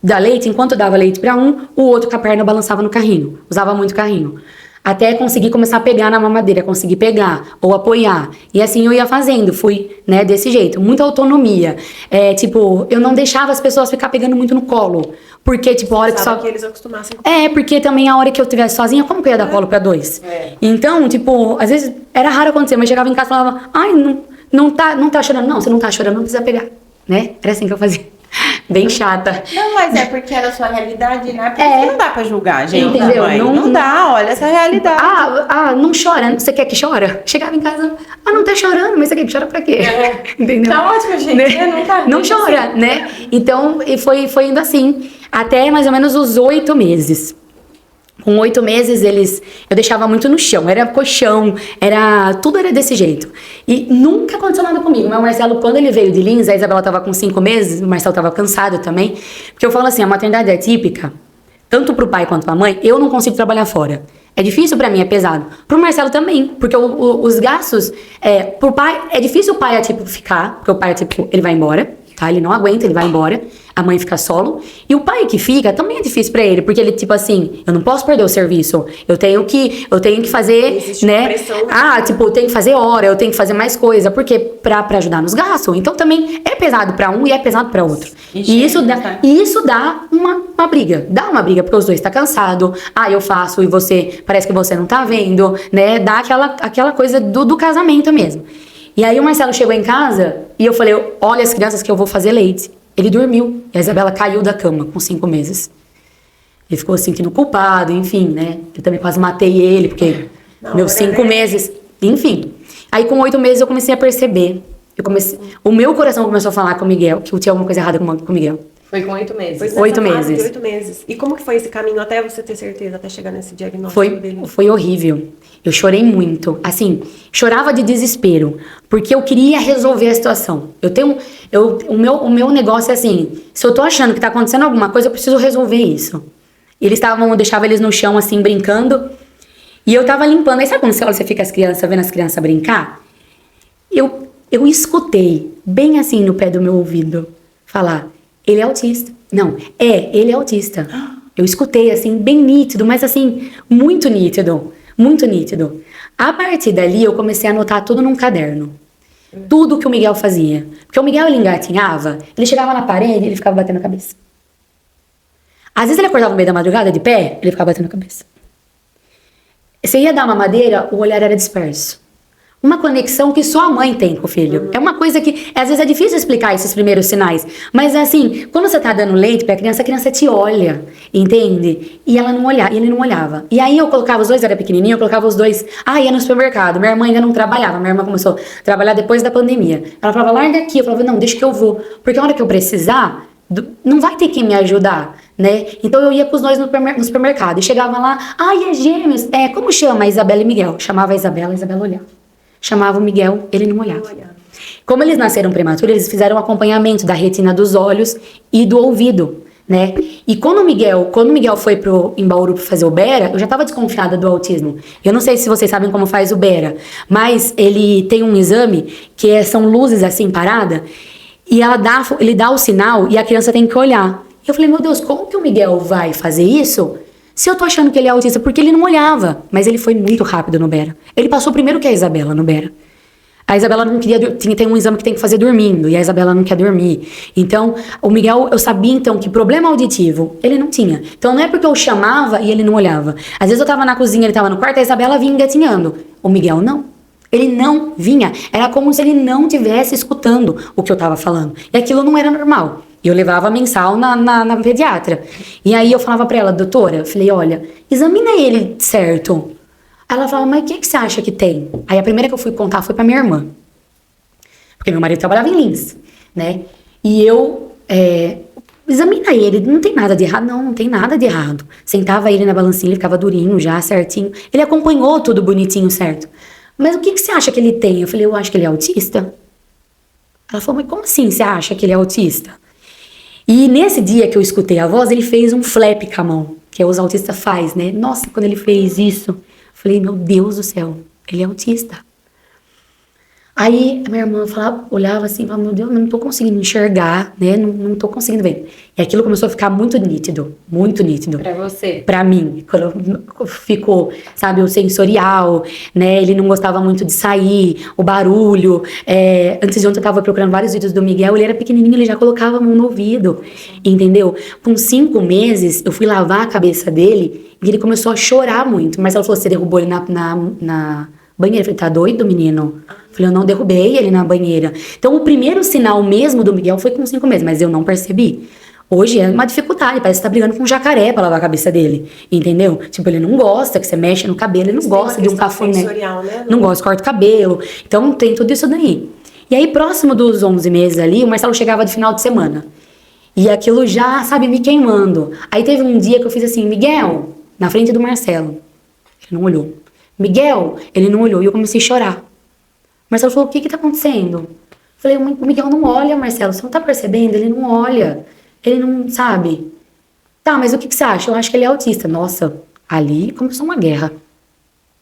dar leite, enquanto eu dava leite pra um, o outro com a perna balançava no carrinho. Usava muito carrinho. Até conseguir começar a pegar na mamadeira, conseguir pegar ou apoiar. E assim eu ia fazendo, fui, desse jeito. Muita autonomia. Eu não deixava as pessoas ficar pegando muito no colo. Porque, tipo, a hora que só... que eles acostumassem. Porque também a hora que eu estivesse sozinha, como que eu ia dar colo pra 2? Então, tipo, às vezes era raro acontecer, mas chegava em casa e falava, ai, não tá chorando. Não, você não tá chorando, não precisa pegar. Era assim que eu fazia. Bem chata. Não, mas é porque era a sua realidade, né? Porque não dá pra julgar, gente. Entendeu? Mãe. Não dá, olha essa realidade. Não chora. Você quer que chora? Chegava em casa, não tá chorando, mas você quer que chora pra quê? Entendeu? Tá ótimo, gente. Não chora, assim. Então, e foi indo assim, até mais ou menos os 8 meses. Com 8 meses, eu deixava muito no chão. Era colchão, tudo era desse jeito. E nunca aconteceu nada comigo. Mas o Marcelo, quando ele veio de Lins, a Isabela tava com 5 meses, o Marcelo tava cansado também. Porque eu falo assim, a maternidade é típica, tanto pro pai quanto pra mãe, eu não consigo trabalhar fora. É difícil pra mim, é pesado. Pro Marcelo também, porque os gastos, pro pai, é difícil o pai, ficar, porque o pai, ele vai embora. Ele não aguenta, ele vai embora, a mãe fica solo, e o pai que fica também é difícil pra ele, porque ele eu não posso perder o serviço, eu tenho que fazer, existe uma pressão. eu tenho que fazer hora, eu tenho que fazer mais coisa, porque pra ajudar nos gastos, então também é pesado pra um e é pesado pra outro. E isso dá uma briga, porque os dois tá cansado, eu faço e parece que você não tá vendo, dá aquela coisa do casamento mesmo. E aí o Marcelo chegou em casa e eu falei, olha as crianças que eu vou fazer leite. Ele dormiu. E a Isabela caiu da cama com 5 meses. Ele ficou sentindo culpado, enfim, Eu também quase matei ele, porque meus 5 meses... Enfim. Aí com 8 meses eu comecei a perceber. O meu coração começou a falar com o Miguel, que tinha alguma coisa errada com o Miguel. Foi com 8 meses. Foi nessa 8 fase meses. de 8 meses. E como que foi esse caminho até você ter certeza, até chegar nesse diagnóstico dele? Foi horrível. Eu chorei muito. Assim, chorava de desespero. Porque eu queria resolver a situação. O meu negócio é assim, se eu tô achando que tá acontecendo alguma coisa, eu preciso resolver isso. Eu deixava eles no chão, assim, brincando. E eu tava limpando. Aí sabe quando você fica vendo as crianças brincar? Eu escutei, bem assim no pé do meu ouvido, falar, ele é autista. Não, ele é autista. Eu escutei, assim, bem nítido, mas assim, muito nítido. Muito nítido. A partir dali, eu comecei a anotar tudo num caderno. Tudo que o Miguel fazia. Porque o Miguel, ele engatinhava, ele chegava na parede e ele ficava batendo a cabeça. Às vezes ele acordava no meio da madrugada, de pé, ele ficava batendo a cabeça. Você ia dar uma madeira, o olhar era disperso. Uma conexão que só a mãe tem com o filho. É uma coisa que, às vezes, é difícil explicar esses primeiros sinais. Mas, assim, quando você tá dando leite pra criança, a criança te olha, entende? E ela não olhava, e ele não olhava. E aí eu colocava os dois, era pequenininho, eu colocava os dois. Ia no supermercado. Minha irmã ainda não trabalhava. Minha irmã começou a trabalhar depois da pandemia. Ela falava, larga aqui. Eu falava, não, deixa que eu vou. Porque a hora que eu precisar, não vai ter quem me ajudar, né? Então eu ia com os dois no supermercado. E chegava lá, é gêmeos. Como chama? Isabela e Miguel. Chamava a Isabela olhava. Chamava o Miguel, ele não olhava. Como eles nasceram prematuros, eles fizeram um acompanhamento da retina dos olhos e do ouvido, né? E quando o Miguel foi em Bauru pra fazer o Bera, eu já tava desconfiada do autismo. Eu não sei se vocês sabem como faz o Bera, mas ele tem um exame que são luzes assim, parada, e ele dá o sinal e a criança tem que olhar. Eu falei, meu Deus, como que o Miguel vai fazer isso? Se eu tô achando que ele é autista, porque ele não olhava. Mas ele foi muito rápido no Bera. Ele passou primeiro que a Isabela no Bera. A Isabela não queria... Tem um exame que tem que fazer dormindo. E a Isabela não quer dormir. Então, o Miguel, eu sabia, então, que problema auditivo ele não tinha. Então, não é porque eu chamava e ele não olhava. Às vezes eu tava na cozinha, ele tava no quarto, a Isabela vinha engatinhando. O Miguel, não. Ele não vinha. Era como se ele não estivesse escutando o que eu tava falando. E aquilo não era normal. E eu levava mensal na pediatra. E aí eu falava pra ela, doutora, eu falei, olha, examina ele certo. Ela falava, mas o que você acha que tem? Aí a primeira que eu fui contar foi pra minha irmã. Porque meu marido trabalhava em Lins, né? E eu, examina ele, não tem nada de errado. Não tem nada de errado. Sentava ele na balancinha, ele ficava durinho já, certinho. Ele acompanhou tudo bonitinho, certo? Mas o que você acha que ele tem? Eu falei, eu acho que ele é autista. Ela falou, mas como assim você acha que ele é autista? E nesse dia que eu escutei a voz, ele fez um flap com a mão, que os autistas faz, né? Nossa, quando ele fez isso, eu falei, meu Deus do céu, ele é autista. Aí a minha irmã olhava assim, falava, meu Deus, não tô conseguindo enxergar, né? Não tô conseguindo ver. E aquilo começou a ficar muito nítido. Pra você? Pra mim. Quando ficou, sabe, o sensorial, né? Ele não gostava muito de sair, o barulho. Antes de ontem eu tava procurando vários vídeos do Miguel, ele era pequenininho, ele já colocava a mão no ouvido, entendeu? Com 5 meses, eu fui lavar a cabeça dele e ele começou a chorar muito. Mas ela falou, você derrubou ele na banheira. Eu falei, tá doido, menino? Eu falei, eu não derrubei ele na banheira. Então, o primeiro sinal mesmo do Miguel foi com 5 meses, mas eu não percebi. Hoje é uma dificuldade, parece que tá brigando com um jacaré pra lavar a cabeça dele, entendeu? Tipo, ele não gosta que você mexe no cabelo, ele não gosta de um cafuné. Né? Não gosta, corta o cabelo. Então, tem tudo isso daí. E aí, próximo dos 11 meses ali, o Marcelo chegava de final de semana. E aquilo já, sabe, me queimando. Aí teve um dia que eu fiz assim, Miguel, na frente do Marcelo. Ele não olhou. Miguel, ele não olhou e eu comecei a chorar. O Marcelo falou, o que tá acontecendo? Eu falei, o Miguel não olha, Marcelo, você não tá percebendo? Ele não olha, ele não sabe. Tá, mas o que você acha? Eu acho que ele é autista. Nossa, ali começou uma guerra.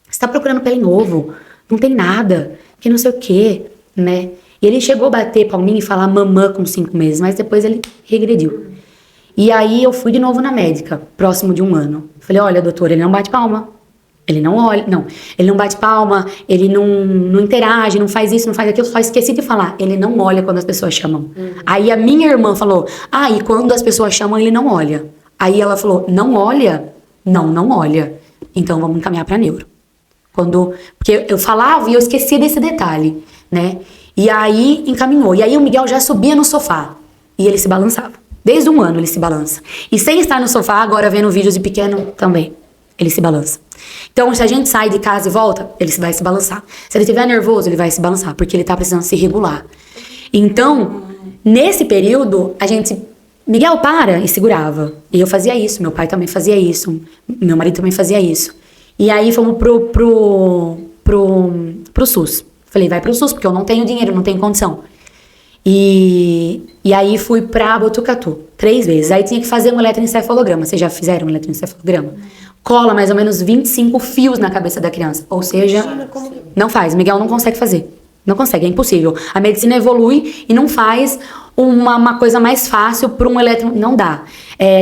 Você tá procurando pele novo, não tem nada, que não sei o quê, né? E ele chegou a bater palminha e falar mamã com 5 meses, mas depois ele regrediu. E aí eu fui de novo na médica, próximo de 1 ano. Falei, olha, doutora, ele não bate palma. Ele não olha, ele não bate palma, ele não interage, não faz isso, não faz aquilo, só esqueci de falar, ele não olha quando as pessoas chamam. Aí a minha irmã falou, e quando as pessoas chamam, ele não olha. Aí ela falou, não olha? Não olha. Então vamos encaminhar pra neuro. Porque eu falava e eu esquecia desse detalhe, né? E aí encaminhou. E aí o Miguel já subia no sofá e ele se balançava. Desde 1 ano ele se balança. E sem estar no sofá, agora vendo vídeos de pequeno também. Ele se balança. Então, se a gente sai de casa e volta, ele vai se balançar. Se ele estiver nervoso, ele vai se balançar, porque ele tá precisando se regular. Então, nesse período, a gente Miguel, para! E segurava. E eu fazia isso, meu pai também fazia isso, meu marido também fazia isso. E aí fomos pro SUS. Falei, vai pro SUS, porque eu não tenho dinheiro, não tenho condição. E aí fui pra Botucatu 3 vezes. Aí tinha que fazer um eletroencefalograma. Vocês já fizeram um eletroencefalograma? Cola mais ou menos 25 fios na cabeça da criança. Ou seja, não faz. Miguel não consegue fazer. Não consegue, é impossível. A medicina evolui e não faz uma coisa mais fácil para um eletro... Não dá.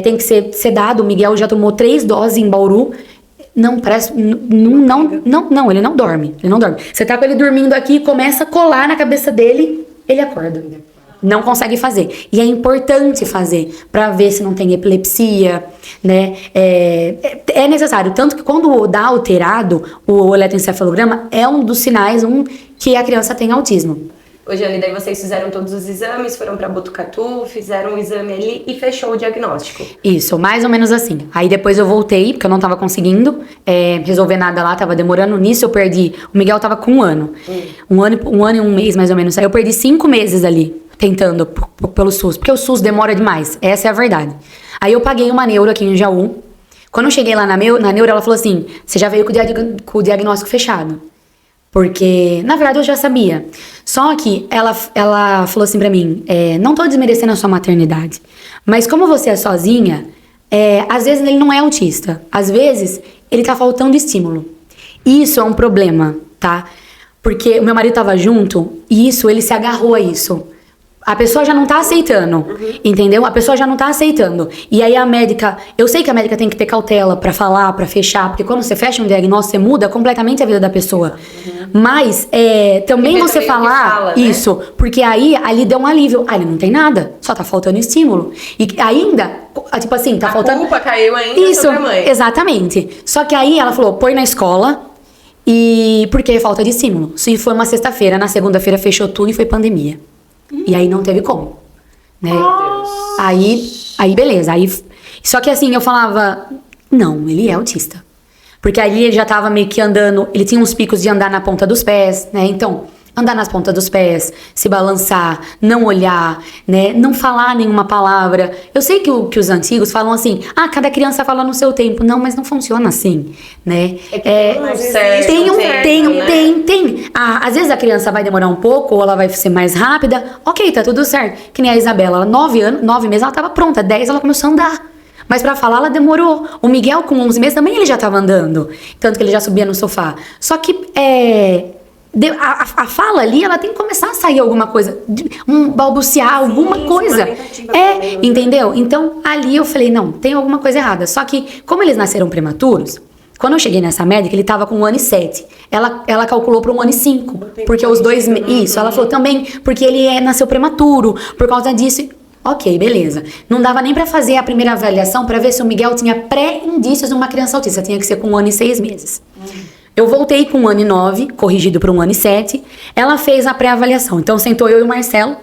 Tem que ser sedado. O Miguel já tomou 3 doses em Bauru. Não, parece... Não, ele não dorme. Ele não dorme. Você tá com ele dormindo aqui, começa a colar na cabeça dele, ele acorda. Não consegue fazer. E é importante fazer para ver se não tem epilepsia, né? É necessário. Tanto que quando dá alterado, o eletroencefalograma é um dos sinais que a criança tem autismo. Hoje, Jane, daí vocês fizeram todos os exames, foram pra Botucatu, fizeram um exame ali e fechou o diagnóstico. Isso, mais ou menos assim. Aí depois eu voltei, porque eu não tava conseguindo resolver nada lá, tava demorando. Nisso eu perdi... O Miguel tava com 1 ano. Um ano e 1 mês, mais ou menos. Aí eu perdi 5 meses ali, tentando pelo SUS. Porque o SUS demora demais, essa é a verdade. Aí eu paguei uma neuro aqui em Jaú. Quando eu cheguei lá na neuro, ela falou assim, você já veio com o diagnóstico fechado. Porque, na verdade, eu já sabia. Só que ela falou assim pra mim, não tô desmerecendo a sua maternidade, mas como você é sozinha, às vezes ele não é autista. Às vezes, ele tá faltando estímulo. Isso é um problema, tá? Porque o meu marido tava junto e ele se agarrou a isso. A pessoa já não tá aceitando, entendeu? A pessoa já não tá aceitando. E aí a médica... Eu sei que a médica tem que ter cautela pra falar, pra fechar, porque quando você fecha um diagnóstico, você muda completamente a vida da pessoa. Mas também você falar fala, né? isso, porque aí ali deu um alívio. Ele não tem nada, só tá faltando estímulo. E ainda, tipo assim, tá faltando... A culpa caiu ainda isso, sobre a mãe. Exatamente. Só que aí ela falou, põe na escola, porque é falta de estímulo. Isso foi uma sexta-feira, na segunda-feira fechou tudo e foi pandemia. E aí não teve como, né? Aí beleza. Só que assim, eu falava, não, ele é autista. Porque aí ele já tava meio que andando, ele tinha uns picos de andar na ponta dos pés, né? Então, andar nas pontas dos pés, se balançar, não olhar, né? Não falar nenhuma palavra. Eu sei que os antigos falam assim, cada criança fala no seu tempo. Não, mas não funciona assim, né? Tem. Às vezes a criança vai demorar um pouco, ou ela vai ser mais rápida. Ok, tá tudo certo. Que nem a Isabela, ela 9 meses, ela tava pronta. 10 ela começou a andar. Mas pra falar ela demorou. O Miguel com 11 meses também ele já tava andando. Tanto que ele já subia no sofá. Só que a fala ali, ela tem que começar a sair alguma coisa, balbuciar alguma coisa. Entendeu? Então, ali eu falei, não, tem alguma coisa errada. Só que, como eles nasceram prematuros, quando eu cheguei nessa médica, ele tava com 1 ano e 7. Ela calculou para 1 ano e 5. Porque os 2... Isso, ela falou também, porque ele nasceu prematuro, por causa disso... Ok, beleza. Não dava nem pra fazer a primeira avaliação pra ver se o Miguel tinha pré-indícios de uma criança autista. Tinha que ser com 1 ano e 6 meses. Eu voltei com 1 ano e 9, corrigido para 1 ano e 7. Ela fez a pré-avaliação. Então sentou eu e o Marcelo.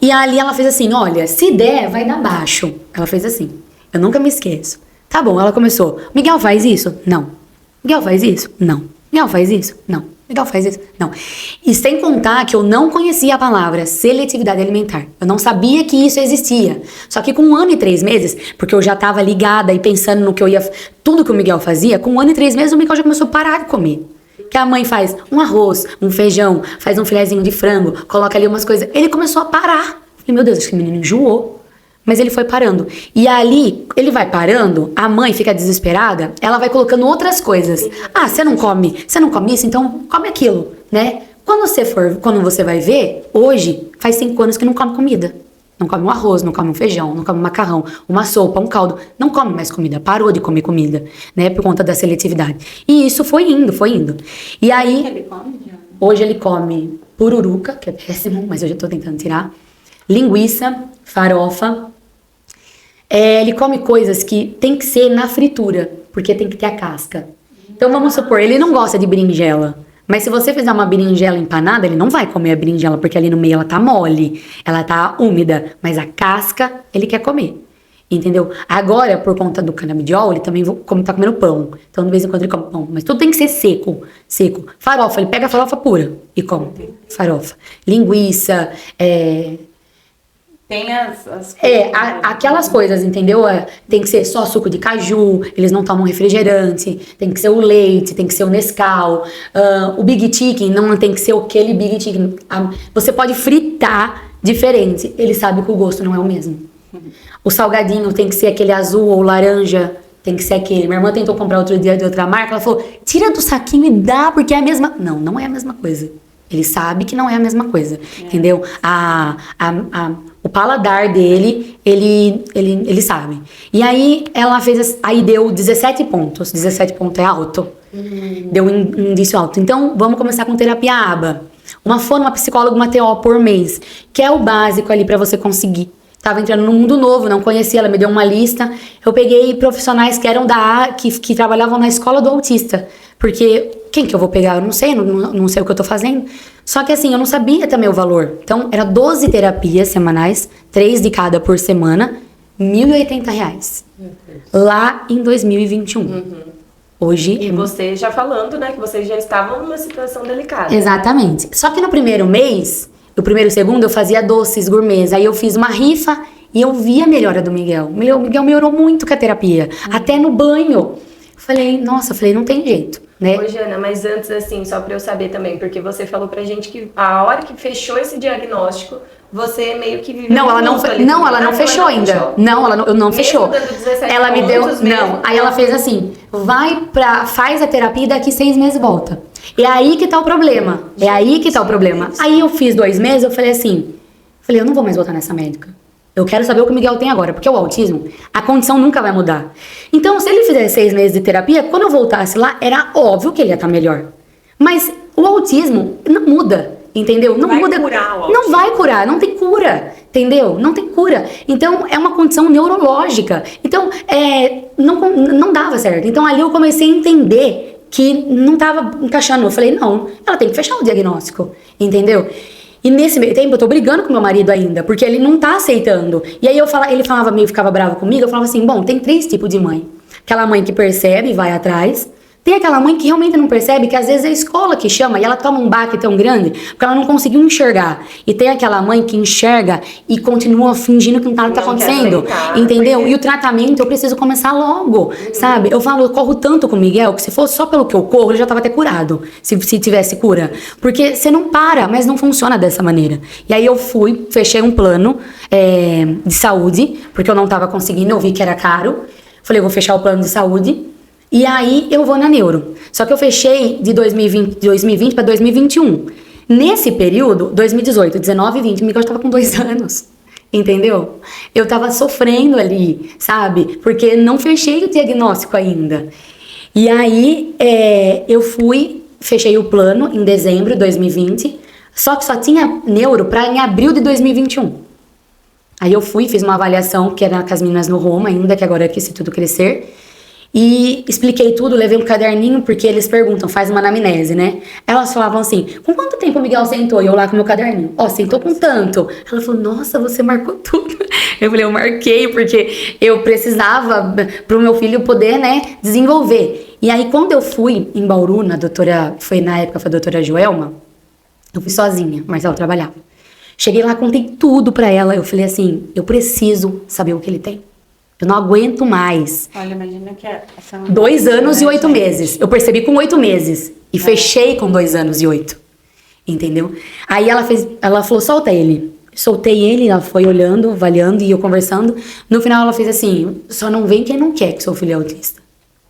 E ali ela fez assim, olha, se der, vai dar baixo. Ela fez assim. Eu nunca me esqueço. Tá bom, ela começou. Miguel faz isso? Não. Miguel faz isso? Não. Miguel faz isso? Não. Miguel faz isso? Não. E sem contar que eu não conhecia a palavra seletividade alimentar. Eu não sabia que isso existia. Só que com 1 ano e 3 meses, porque eu já tava ligada e pensando no que eu ia... Tudo que o Miguel fazia, com 1 ano e 3 meses o Miguel já começou a parar de comer. Que a mãe faz um arroz, um feijão, faz um filezinho de frango, coloca ali umas coisas. Ele começou a parar. Falei, meu Deus, acho que o menino enjoou. Mas ele foi parando. E ali, ele vai parando, a mãe fica desesperada, ela vai colocando outras coisas. Você não come isso, então come aquilo, né? Quando você vai ver, hoje, faz 5 anos que não come comida. Não come um arroz, não come um feijão, não come um macarrão, uma sopa, um caldo. Não come mais comida, parou de comer comida, né? Por conta da seletividade. E isso foi indo. E aí, Ele come, Diana? hoje ele come pururuca, que é péssimo, mas eu já tô tentando tirar. Linguiça, farofa. Ele come coisas que tem que ser na fritura, porque tem que ter a casca. Então vamos supor, ele não gosta de berinjela. Mas se você fizer uma berinjela empanada, ele não vai comer a berinjela, porque ali no meio ela tá mole, ela tá úmida. Mas a casca, ele quer comer. Entendeu? Agora, por conta do canabidiol, ele também tá comendo pão. Então, de vez em quando ele come pão. Mas tudo tem que ser seco. Farofa, ele pega a farofa pura e come. Farofa. Linguiça, Tem as Aquelas coisas, entendeu? Tem que ser só suco de caju, eles não tomam refrigerante, tem que ser o leite, tem que ser o Nescau. O Big Chicken não tem que ser aquele Big Chicken. Você pode fritar diferente, ele sabe que o gosto não é o mesmo. O salgadinho tem que ser aquele azul ou laranja, tem que ser aquele. Minha irmã tentou comprar outro dia de outra marca, ela falou, tira do saquinho e dá, porque é a mesma... Não, não é a mesma coisa. Ele sabe que não é a mesma coisa, entendeu? O paladar dele, ele sabe. E aí, ela fez... Aí deu 17 pontos. 17 pontos é alto. Deu um indício alto. Então, vamos começar com terapia ABA. Uma fono, uma psicóloga, uma TO por mês. Que é o básico ali pra você conseguir. Tava entrando num mundo novo, não conhecia, ela me deu uma lista. Eu peguei profissionais que eram que trabalhavam na escola do autista. Porque quem que eu vou pegar? Eu não sei, não sei o que eu tô fazendo. Só que assim, eu não sabia também o valor. Então, era 12 terapias semanais, 3 de cada por semana, R$1.080. Lá em 2021. Hoje... E você já falando, né, que vocês já estavam numa situação delicada. Exatamente. Só que no primeiro mês... O primeiro e o segundo eu fazia doces gourmets. Aí eu fiz uma rifa e eu vi a melhora do Miguel. O Miguel melhorou muito com a terapia. Até no banho. Falei, não tem jeito, né? Ô, Jana, mas antes, assim, só pra eu saber também, porque você falou pra gente que a hora que fechou esse diagnóstico, você meio que viveu ela não fechou ainda. Não fechou. Ela me deu, aí ela fez assim, faz a terapia e daqui 6 meses volta. É aí que tá o problema. Aí eu fiz 2 meses, eu falei assim, eu não vou mais voltar nessa médica. Eu quero saber o que o Miguel tem agora, porque o autismo, a condição nunca vai mudar. Então, se ele fizer 6 meses de terapia, quando eu voltasse lá, era óbvio que ele ia estar melhor. Mas o autismo não muda, entendeu? Não muda. Não vai curar, não tem cura, entendeu? Não tem cura. Então, é uma condição neurológica. Então, não dava certo. Então, ali eu comecei a entender que não estava encaixando. Eu falei, não, ela tem que fechar o diagnóstico, entendeu? E nesse meio tempo eu tô brigando com meu marido ainda, porque ele não tá aceitando. E aí ele falava meio, ficava bravo comigo, eu falava assim, bom, tem 3 tipos de mãe. Aquela mãe que percebe e vai atrás. Tem aquela mãe que realmente não percebe, que às vezes é a escola que chama e ela toma um baque tão grande porque ela não conseguiu enxergar. E tem aquela mãe que enxerga e continua fingindo que nada tá acontecendo. Entendeu? E o tratamento eu preciso começar logo, sabe? Eu corro tanto com o Miguel que se fosse só pelo que eu corro, ele já tava até curado. Se tivesse cura. Porque você não para, mas não funciona dessa maneira. E aí eu fechei um plano de saúde, porque eu não tava conseguindo, eu vi que era caro. Falei, eu vou fechar o plano de saúde. E aí eu vou na neuro. Só que eu fechei de 2020 para 2021. Nesse período, 2018, 19 e 20, o Miguel estava com 2 anos. Entendeu? Eu tava sofrendo ali, sabe? Porque não fechei o diagnóstico ainda. E aí fechei o plano em dezembro de 2020. Só que só tinha neuro em abril de 2021. Aí eu fiz uma avaliação, que era com as meninas no Roma ainda, que agora é que se tudo crescer. E expliquei tudo, levei um caderninho, porque eles perguntam, faz uma anamnese, né? Elas falavam assim, com quanto tempo o Miguel sentou? E eu lá com o meu caderninho, sentou com tanto. Ela falou, nossa, você marcou tudo. Eu falei, eu marquei, porque eu precisava pro meu filho poder, né, desenvolver. E aí, quando eu fui em Bauru, na época foi a doutora Joelma, eu fui sozinha, Marcelo trabalhava. Cheguei lá, contei tudo pra ela, eu falei assim, eu preciso saber o que ele tem. Eu não aguento mais. Olha, imagina que 2 anos e 8 meses. Eu percebi com 8 meses. E fechei com 2 anos e 8. Entendeu? Aí ela falou, solta ele. Soltei ele, ela foi olhando, avaliando e eu conversando. No final ela fez assim, só não vem quem não quer que seu filho é autista.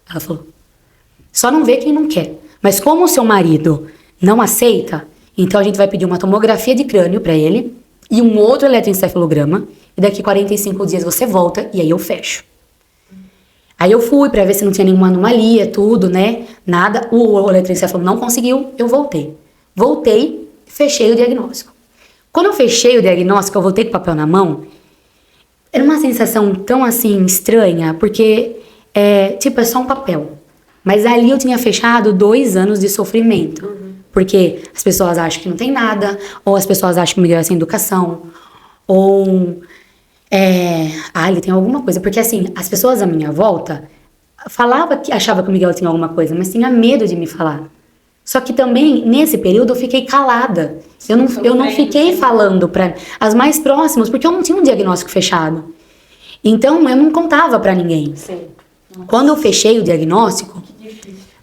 Ela falou, só não vê quem não quer. Mas como o seu marido não aceita, então a gente vai pedir uma tomografia de crânio pra ele e um outro eletroencefalograma. E daqui 45 dias você volta e aí eu fecho. Aí eu fui pra ver se não tinha nenhuma anomalia, tudo, né? Nada. O eletroencefalo não conseguiu, eu voltei. Voltei, fechei o diagnóstico. Quando eu fechei o diagnóstico, eu voltei com o papel na mão. Era uma sensação tão assim estranha, porque é só um papel. Mas ali eu tinha fechado 2 anos de sofrimento. Porque as pessoas acham que não tem nada, ou as pessoas acham que o Miguel é sem educação, ou ele tem alguma coisa. Porque assim, as pessoas à minha volta achava que o Miguel tinha alguma coisa, mas tinha medo de me falar. Só que também, nesse período, eu fiquei calada. Eu não fiquei falando para as mais próximas, porque eu não tinha um diagnóstico fechado. Então, eu não contava para ninguém. Sim. Quando eu fechei o diagnóstico,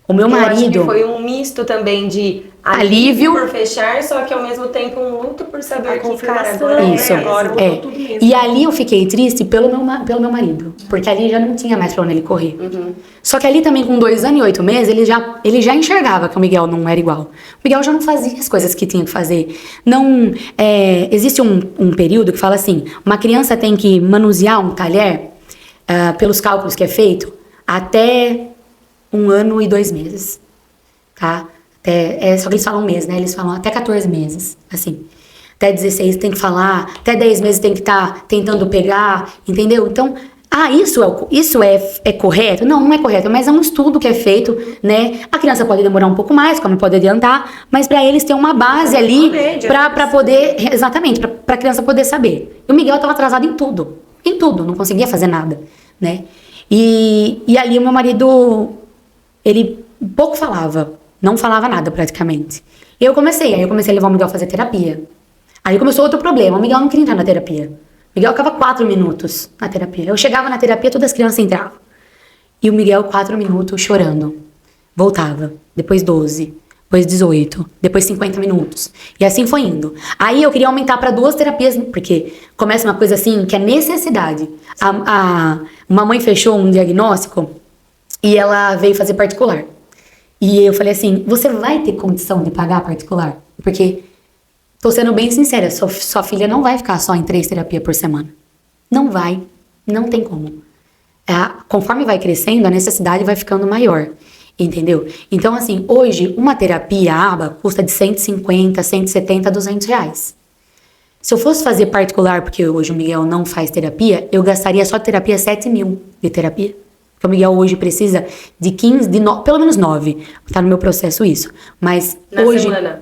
o meu Eu acho marido... que foi um misto também de alívio por fechar, só que ao mesmo tempo um luto por saber que, cara, agora Isso, agora é. mudou tudo mesmo. E ali eu fiquei triste pelo meu marido, porque ali já não tinha mais pra onde ele correr. Só que ali também com 2 anos e 8 meses, ele já enxergava que o Miguel não era igual. O Miguel já não fazia as coisas que tinha que fazer. Não, existe um período que fala assim, uma criança tem que manusear um talher, pelos cálculos que é feito, até 1 ano e 2 meses, tá? Só que eles falam mês, né? Eles falam até 14 meses, assim. Até 16 tem que falar, até 10 meses tem que estar tentando pegar, entendeu? Então, isso é correto? Não, não é correto, mas é um estudo que é feito, né? A criança pode demorar um pouco mais, como pode adiantar, mas para eles ter uma base ali para poder, exatamente, para a criança poder saber. E o Miguel estava atrasado em tudo, não conseguia fazer nada, né? E ali o meu marido, ele pouco falava, não falava nada praticamente. Aí eu comecei a levar o Miguel a fazer terapia. Aí começou outro problema, o Miguel não queria entrar na terapia. O Miguel ficava 4 minutos na terapia. Eu chegava na terapia, todas as crianças entravam. E o Miguel 4 minutos chorando. Voltava, depois 12, depois 18, depois 50 minutos. E assim foi indo. Aí eu queria aumentar para 2 terapias, porque começa uma coisa assim, que é necessidade. Uma mãe fechou um diagnóstico e ela veio fazer particular. E eu falei assim, você vai ter condição de pagar particular? Porque, tô sendo bem sincera, sua filha não vai ficar só em 3 terapias por semana. Não vai, não tem como. Conforme vai crescendo, a necessidade vai ficando maior, entendeu? Então, assim, hoje, uma terapia aba custa de 150, 170, 200 reais. Se eu fosse fazer particular, porque hoje o Miguel não faz terapia, eu gastaria só de terapia 7 mil de terapia. Porque o Miguel hoje precisa de 15, pelo menos 9. Tá no meu processo isso. Mas na hoje... semana?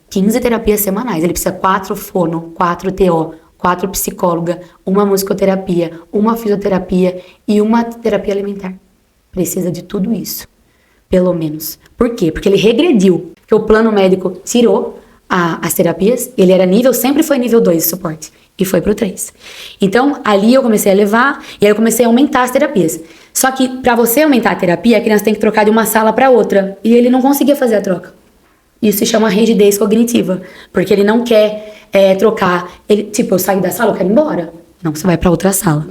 15 terapias semanais. Ele precisa 4 fono, 4 TO, 4 psicóloga, 1 musicoterapia, 1 fisioterapia e 1 terapia alimentar. Precisa de tudo isso. Pelo menos. Por quê? Porque ele regrediu. Porque o plano médico tirou as terapias. Ele era sempre foi nível 2 de suporte. E foi pro 3. Então, ali eu comecei a levar, e aí eu comecei a aumentar as terapias. Só que, pra você aumentar a terapia, a criança tem que trocar de uma sala pra outra. E ele não conseguia fazer a troca. Isso se chama rigidez cognitiva. Porque ele não quer trocar. Eu saio da sala, eu quero ir embora. Não, você vai pra outra sala.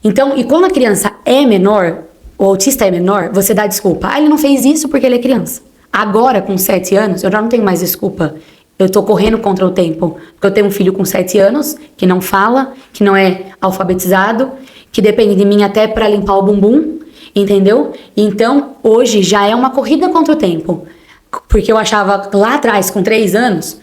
Então, e quando a criança é menor, o autista é menor, você dá desculpa. Ele não fez isso porque ele é criança. Agora, com 7 anos, eu já não tenho mais desculpa. Eu tô correndo contra o tempo. Porque eu tenho um filho com 7 anos, que não fala, que não é alfabetizado, que depende de mim até pra limpar o bumbum, entendeu? Então, hoje já é uma corrida contra o tempo. Porque eu achava lá atrás, com 3 anos,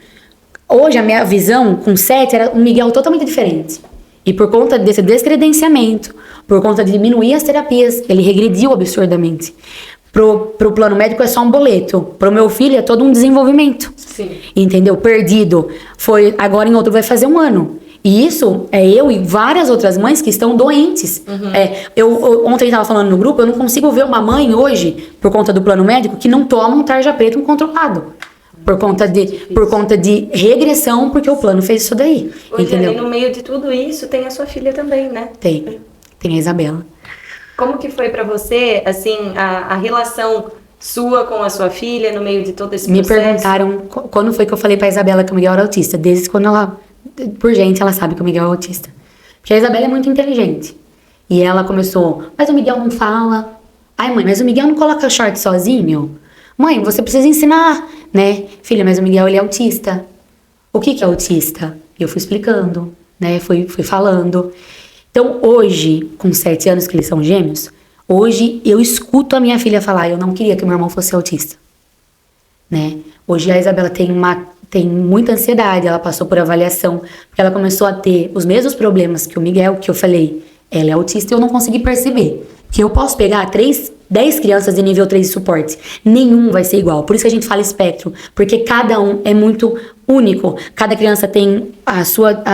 hoje a minha visão, com 7, era um Miguel totalmente diferente. E por conta desse descredenciamento, por conta de diminuir as terapias, ele regrediu absurdamente. Pro plano médico é só um boleto. Pro meu filho é todo um desenvolvimento. Sim. Entendeu? Perdido. Agora em outro vai fazer 1 ano. E isso é eu e várias outras mães que estão doentes. Ontem eu estava falando no grupo, eu não consigo ver uma mãe hoje, por conta do plano médico, que não toma um tarja preto controlado. Por conta de regressão, porque o plano fez isso daí. Hoje, entendeu? ali no meio de tudo isso, tem a sua filha também, né? Tem a Isabela. Como que foi pra você, assim, a relação sua com a sua filha no meio de todo esse processo? Me perguntaram quando foi que eu falei pra Isabela que o Miguel era autista. Desde quando por gente, ela sabe que o Miguel é autista. Porque a Isabela é muito inteligente. E ela começou, mas o Miguel não fala. Ai, mãe, mas o Miguel não coloca short sozinho? Mãe, você precisa ensinar, né? Filha, mas o Miguel, ele é autista. O que é autista? E eu fui explicando, né? Fui falando. Então, hoje, com 7 anos que eles são gêmeos, hoje eu escuto a minha filha falar, eu não queria que meu irmão fosse autista, né? Hoje a Isabela tem muita ansiedade, ela passou por avaliação, porque ela começou a ter os mesmos problemas que o Miguel, que eu falei, ela é autista e eu não consegui perceber. Que eu posso pegar 3 10 crianças de nível 3 de suporte. Nenhum vai ser igual. Por isso que a gente fala espectro, porque cada um é muito único. Cada criança tem a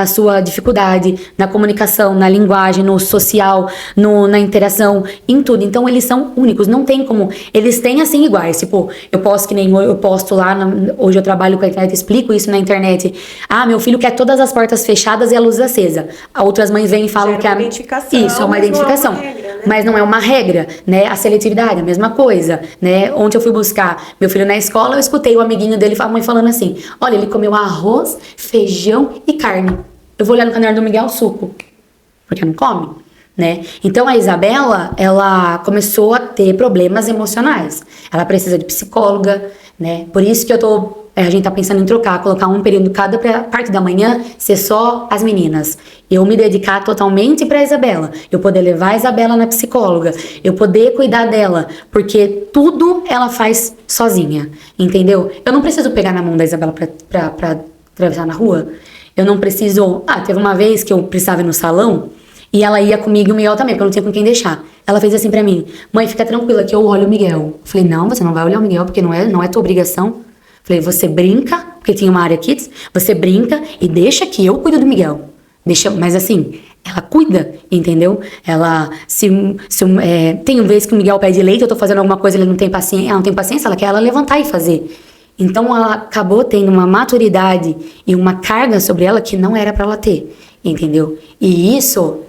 sua dificuldade na comunicação, na linguagem, no social, na interação, em tudo. Então, eles são únicos. Não tem como... Eles têm, assim, iguais. Tipo, eu posto lá... Hoje eu trabalho com a internet, explico isso na internet. Ah, meu filho quer todas as portas fechadas e a luz acesa. Outras mães vêm e falam que... Uma identificação, isso, é uma identificação. Não é uma regra, né? Mas não é uma regra, né? A seletividade, a mesma coisa, né? Ontem eu fui buscar meu filho na escola, eu escutei o amiguinho dele, a mãe falando assim, olha, ele comeu arroz, feijão e carne. Eu vou olhar no caderno do Miguel, suco. Porque não come, né? Então a Isabela, ela começou a ter problemas emocionais. Ela precisa de psicóloga, né? Por isso que a gente tá pensando em colocar um período cada parte da manhã ser só as meninas. Eu me dedicar totalmente pra Isabela. Eu poder levar a Isabela na psicóloga. Eu poder cuidar dela. Porque tudo ela faz sozinha. Entendeu? Eu não preciso pegar na mão da Isabela pra atravessar na rua. Eu não preciso... teve uma vez que eu precisava ir no salão e ela ia comigo e o Miguel também, porque eu não tinha com quem deixar. Ela fez assim pra mim, mãe, fica tranquila que eu olho o Miguel. Eu falei, não, você não vai olhar o Miguel porque não é tua obrigação. Falei, você brinca, porque tinha uma área kids, você brinca e deixa que eu cuido do Miguel. Mas assim, ela cuida, entendeu? Ela, tem vez que o Miguel pede leite, eu tô fazendo alguma coisa, ele não tem paciência, ela não tem paciência, ela quer ela levantar e fazer. Então ela acabou tendo uma maturidade e uma carga sobre ela que não era pra ela ter, entendeu? E isso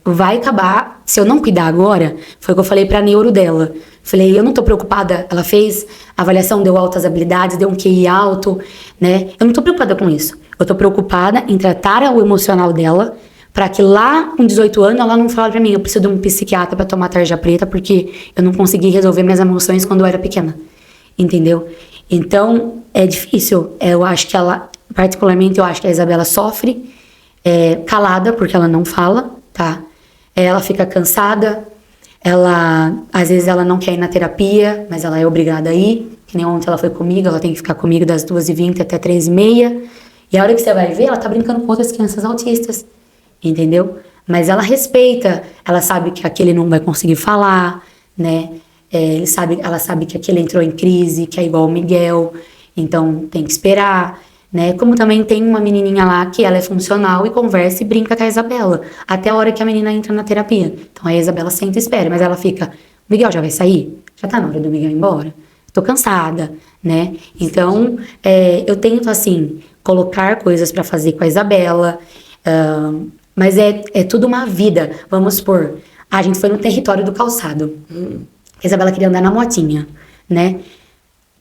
vai acabar, se eu não cuidar agora, foi o que eu falei pra neuro dela. Falei, eu não tô preocupada, ela fez avaliação, deu altas habilidades, deu um QI alto, né? Eu não tô preocupada com isso. Eu tô preocupada em tratar o emocional dela, pra que lá com 18 anos ela não fale pra mim, eu preciso de um psiquiatra pra tomar tarja preta, porque eu não consegui resolver minhas emoções quando eu era pequena, entendeu? Então, é difícil. Eu acho que ela, particularmente, eu acho que a Isabela sofre calada, porque ela não fala, tá? Ela fica cansada, às vezes ela não quer ir na terapia, mas ela é obrigada a ir, que nem ontem ela foi comigo, ela tem que ficar comigo das 2h20 até 3h30, e a hora que você vai ver, ela tá brincando com outras crianças autistas, entendeu? Mas ela respeita, ela sabe que aquele não vai conseguir falar, né? Ela sabe que aquele entrou em crise, que é igual o Miguel, então tem que esperar, né? Como também tem uma menininha lá que ela é funcional e conversa e brinca com a Isabela, até a hora que a menina entra na terapia. Então a Isabela senta e espera, mas ela fica, Miguel já vai sair? Já tá na hora do Miguel ir embora? Tô cansada, né? Então, eu tento, assim, colocar coisas pra fazer com a Isabela, mas é tudo uma vida. Vamos supor, a gente foi no território do calçado. A Isabela queria andar na motinha, né?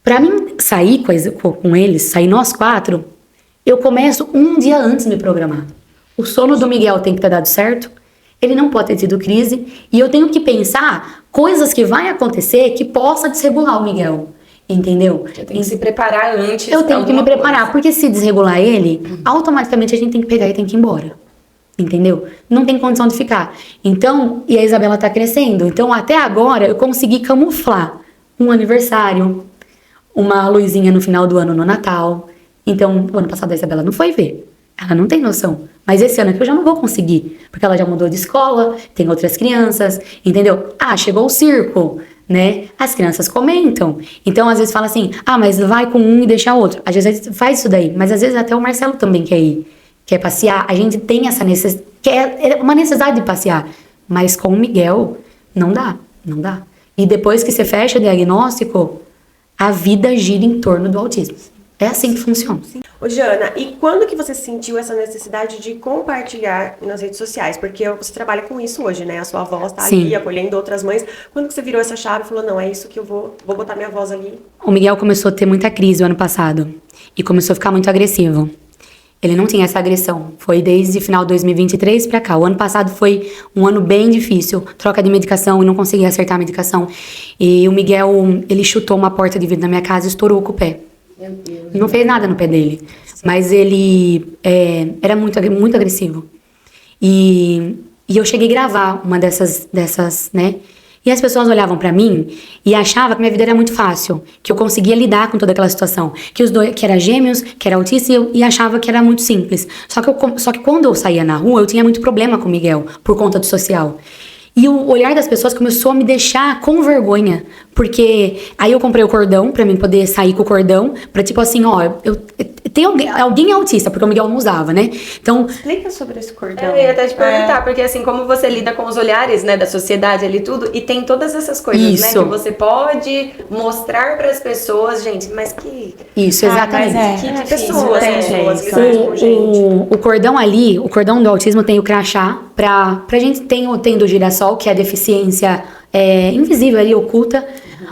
Pra mim sair com eles, sair nós 4, eu começo um dia antes de me programar. O sono do Miguel tem que ter dado certo, ele não pode ter tido crise, e eu tenho que pensar coisas que vai acontecer que possa desregular o Miguel, entendeu? Eu tenho que se preparar antes. Eu tenho que me preparar, porque se desregular ele, automaticamente a gente tem que pegar e tem que ir embora. Entendeu? Não tem condição de ficar. Então, e a Isabela tá crescendo. Então, até agora, eu consegui camuflar um aniversário, uma luzinha no final do ano no Natal. Então, o ano passado a Isabela não foi ver. Ela não tem noção. Mas esse ano aqui eu já não vou conseguir. Porque ela já mudou de escola, tem outras crianças, entendeu? Chegou o circo, né? As crianças comentam. Então, às vezes fala assim, mas vai com um e deixa outro. Às vezes faz isso daí. Mas às vezes até o Marcelo também quer ir. Quer passear, a gente tem essa necessidade, uma necessidade de passear, mas com o Miguel não dá. E depois que você fecha o diagnóstico, a vida gira em torno do autismo. É assim que funciona. Ô, Jana, e quando que você sentiu essa necessidade de compartilhar nas redes sociais? Porque você trabalha com isso hoje, né? A sua voz tá ali, acolhendo outras mães. Quando que você virou essa chave e falou, não, é isso que eu vou botar minha voz ali? O Miguel começou a ter muita crise o ano passado e começou a ficar muito agressivo. Ele não tinha essa agressão. Foi desde final de 2023 pra cá. O ano passado foi um ano bem difícil. Troca de medicação e não conseguia acertar a medicação. E o Miguel, ele chutou uma porta de vidro na minha casa e estourou com o pé. Meu Deus. Não fez nada no pé dele. Mas ele era muito agressivo. E eu cheguei a gravar uma dessas, né? E as pessoas olhavam pra mim e achavam que minha vida era muito fácil, que eu conseguia lidar com toda aquela situação, que os dois, que era gêmeos, que era autista, e achava que era muito simples. Só que quando eu saía na rua, eu tinha muito problema com o Miguel, por conta do social. E o olhar das pessoas começou a me deixar com vergonha. Porque aí eu comprei o cordão pra mim poder sair com o cordão. Pra tipo assim, ó, tem alguém autista, porque o Miguel não usava, né? Então... Explica sobre esse cordão. Eu ia até te perguntar, porque assim, como você lida com os olhares, né, da sociedade ali tudo, e tem todas essas coisas, Isso. né, que você pode mostrar pras pessoas, gente, mas que... Isso, exatamente. Mas Que é difícil, pessoas, né, tem pessoas jeito. lidam com gente. O cordão ali, o cordão do autismo tem o crachá pra gente tem do girassol, que é a deficiência invisível ali, oculta.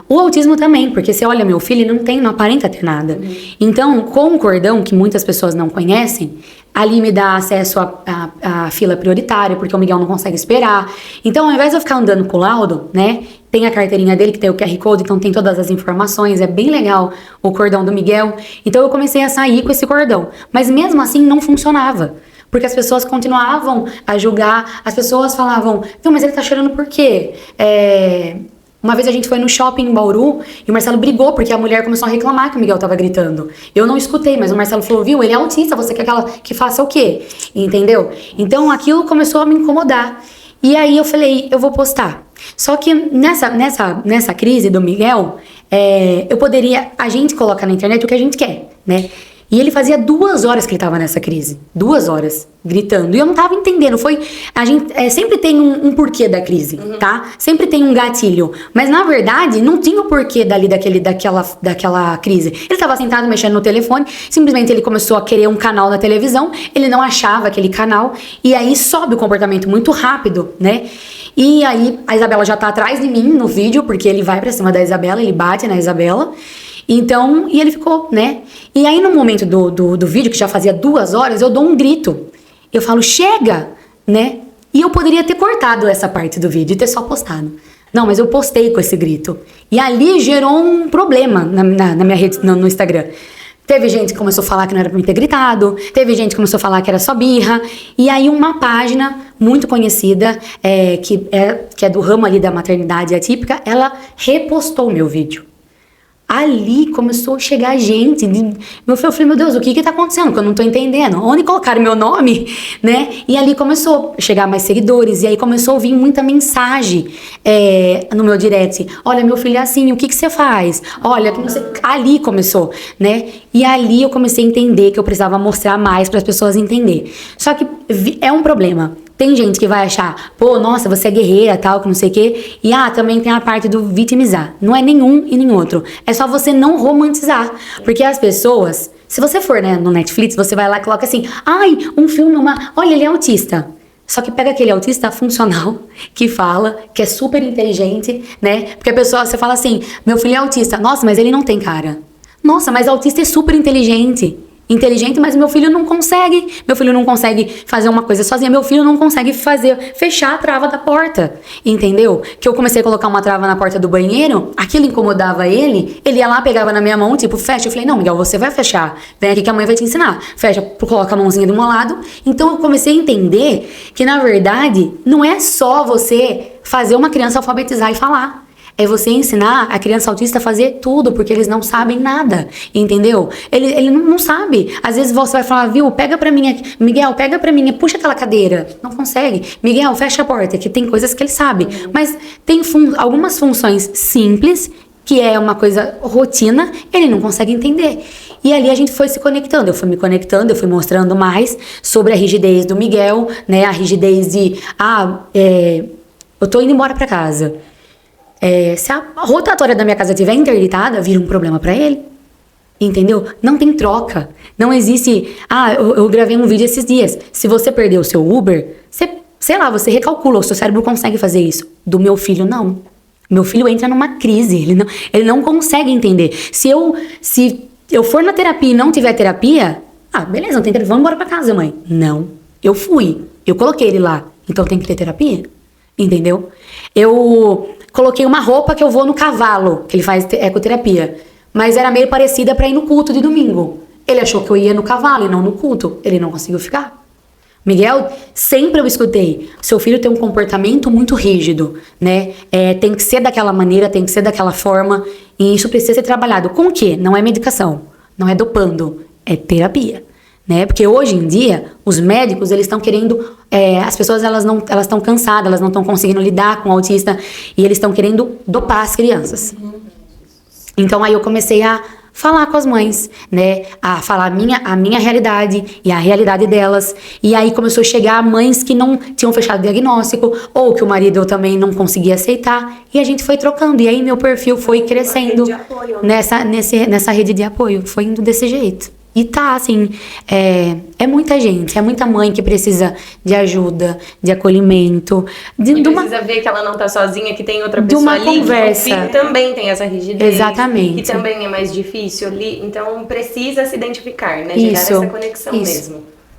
O autismo também, porque você olha meu filho, ele não aparenta ter nada. Então, com o cordão, que muitas pessoas não conhecem, ali me dá acesso à fila prioritária, porque o Miguel não consegue esperar. Então, ao invés de eu ficar andando com o laudo, né, tem a carteirinha dele que tem o QR Code, então tem todas as informações, é bem legal o cordão do Miguel. Então, eu comecei a sair com esse cordão. Mas mesmo assim, não funcionava. Porque as pessoas continuavam a julgar, as pessoas falavam, não, mas ele tá chorando por quê? Uma vez a gente foi no shopping em Bauru e o Marcelo brigou porque a mulher começou a reclamar que o Miguel tava gritando. Eu não escutei, mas o Marcelo falou, viu, ele é autista, você quer que faça o quê? Entendeu? Então aquilo começou a me incomodar. E aí eu falei, eu vou postar. Só que nessa crise do Miguel, a gente coloca na internet o que a gente quer, né? E ele fazia 2 horas que ele tava nessa crise. 2 horas, gritando. E eu não tava entendendo. Sempre tem um porquê da crise, tá? Sempre tem um gatilho. Mas, na verdade, não tinha o porquê daquela crise. Ele tava sentado mexendo no telefone. Simplesmente ele começou a querer um canal na televisão. Ele não achava aquele canal. E aí sobe o comportamento muito rápido, né? E aí a Isabela já tá atrás de mim no vídeo. Porque ele vai pra cima da Isabela. Ele bate na Isabela. Então, e ele ficou, né? E aí no momento do vídeo, que já fazia 2 horas, eu dou um grito. Eu falo, chega, né? E eu poderia ter cortado essa parte do vídeo e ter só postado. Não, mas eu postei com esse grito. E ali gerou um problema na minha rede, no Instagram. Teve gente que começou a falar que não era pra mim ter gritado. Teve gente que começou a falar que era só birra. E aí uma página muito conhecida, que é do ramo ali da maternidade atípica, ela repostou o meu vídeo. Ali começou a chegar gente. Eu falei, meu Deus, o que tá acontecendo? Que eu não tô entendendo. Onde colocaram meu nome? Né? E ali começou a chegar mais seguidores. E aí começou a vir muita mensagem no meu direct. Olha, meu filho é assim, o que você faz? Olha, que não sei. Ali começou, né? E ali eu comecei a entender que eu precisava mostrar mais para as pessoas entenderem. Só que é um problema. Tem gente que vai achar, pô, nossa, você é guerreira, tal, que não sei o quê. E também tem a parte do vitimizar. Não é nenhum e nem outro. É só você não romantizar. Porque as pessoas, se você for, né, no Netflix, você vai lá e coloca assim, um filme, olha, ele é autista. Só que pega aquele autista funcional, que fala, que é super inteligente, né? Porque a pessoa, você fala assim, meu filho é autista. Nossa, mas ele não tem cara. Nossa, mas autista é super inteligente, mas meu filho não consegue fazer uma coisa sozinho, meu filho não consegue fechar a trava da porta, entendeu? Que eu comecei a colocar uma trava na porta do banheiro, aquilo incomodava ele ia lá, pegava na minha mão, tipo, fecha, eu falei, não, Miguel, você vai fechar, vem aqui que a mãe vai te ensinar, fecha, coloca a mãozinha do meu lado. Então eu comecei a entender que na verdade, não é só você fazer uma criança alfabetizar e falar. É você ensinar a criança autista a fazer tudo, porque eles não sabem nada, entendeu? Ele não sabe. Às vezes você vai falar, viu, pega pra mim aqui. Miguel, pega pra mim, puxa aquela cadeira. Não consegue. Miguel, fecha a porta, que tem coisas que ele sabe. Mas tem algumas funções simples, que é uma coisa rotina, ele não consegue entender. E ali a gente foi se conectando, eu fui me conectando, eu fui mostrando mais sobre a rigidez do Miguel, né? A rigidez de, eu tô indo embora pra casa. Se a rotatória da minha casa estiver interditada, vira um problema pra ele. Entendeu? Não tem troca. Não existe... eu gravei um vídeo esses dias. Se você perder o seu Uber, você recalcula, o seu cérebro consegue fazer isso. Do meu filho, não. Meu filho entra numa crise. Ele não consegue entender. Se eu for na terapia e não tiver terapia... beleza, não tem terapia. Vamos embora pra casa, mãe. Não. Eu fui. Eu coloquei ele lá. Então tem que ter terapia. Entendeu? Eu coloquei uma roupa que eu vou no cavalo, que ele faz ecoterapia, mas era meio parecida pra ir no culto de domingo. Ele achou que eu ia no cavalo e não no culto. Ele não conseguiu ficar. Miguel, sempre eu escutei, seu filho tem um comportamento muito rígido, né? Tem que ser daquela maneira, tem que ser daquela forma, e isso precisa ser trabalhado. Com o quê? Não é medicação, não é dopando, é terapia. né? Porque hoje em dia, os médicos, eles estão querendo... as pessoas, elas estão cansadas, elas não estão conseguindo lidar com o autista e eles estão querendo dopar as crianças. Então, aí eu comecei a falar com as mães, né? A falar a minha realidade e a realidade delas. E aí começou a chegar mães que não tinham fechado o diagnóstico ou que o marido também não conseguia aceitar. E a gente foi trocando. E aí meu perfil foi crescendo nessa rede de apoio. Foi indo desse jeito. E tá, assim, é muita gente, é muita mãe que precisa de ajuda, de acolhimento. Precisa ver que ela não tá sozinha, que tem outra pessoa ali. Conversa. Que o filho também tem essa rigidez. Exatamente. Que também é mais difícil ali. Então, precisa se identificar, né? Isso, Gerar essa conexão isso. mesmo.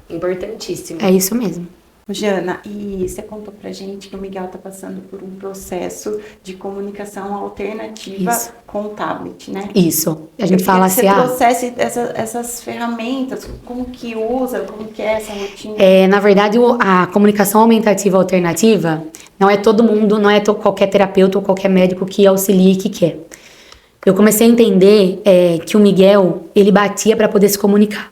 Importantíssimo. É isso mesmo. Jana, e você contou pra gente que o Miguel tá passando por um processo de comunicação alternativa Isso. com o tablet, né? Isso. A gente fala assim, você trouxesse essas ferramentas, como que usa, como que é essa rotina? Na verdade, a comunicação aumentativa alternativa não é todo mundo, não é qualquer terapeuta ou qualquer médico que auxilie e que quer. Eu comecei a entender que o Miguel, ele batia para poder se comunicar.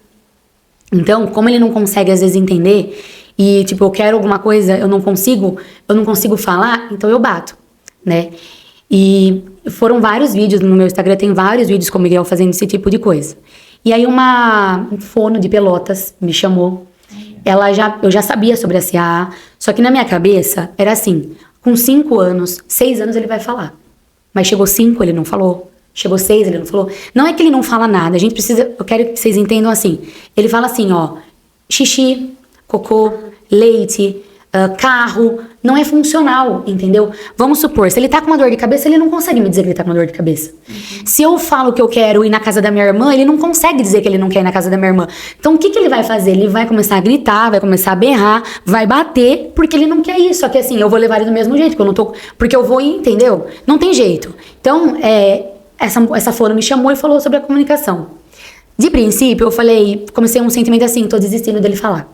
Então, como ele não consegue às vezes entender e tipo, eu quero alguma coisa, eu não consigo falar, então eu bato, né? E foram vários vídeos no meu Instagram, tem vários vídeos com o Miguel fazendo esse tipo de coisa. E aí uma fono de Pelotas me chamou. Eu já sabia sobre a CAA, só que na minha cabeça era assim, com 5 anos, 6 anos ele vai falar. Mas chegou 5, ele não falou. Chegou 6, ele não falou. Não é que ele não fala nada, a gente precisa, eu quero que vocês entendam assim. Ele fala assim, ó, xixi, cocô, leite, carro, não é funcional, entendeu? Vamos supor, se ele tá com uma dor de cabeça, ele não consegue me dizer que ele tá com uma dor de cabeça. Se eu falo que eu quero ir na casa da minha irmã, ele não consegue dizer que ele não quer ir na casa da minha irmã. Então, o que ele vai fazer? Ele vai começar a gritar, vai começar a berrar, vai bater, porque ele não quer isso. Só que assim, eu vou levar ele do mesmo jeito, porque eu vou ir, entendeu? Não tem jeito. Então, essa fono me chamou e falou sobre a comunicação. De princípio, eu falei, comecei um sentimento assim, tô desistindo dele falar.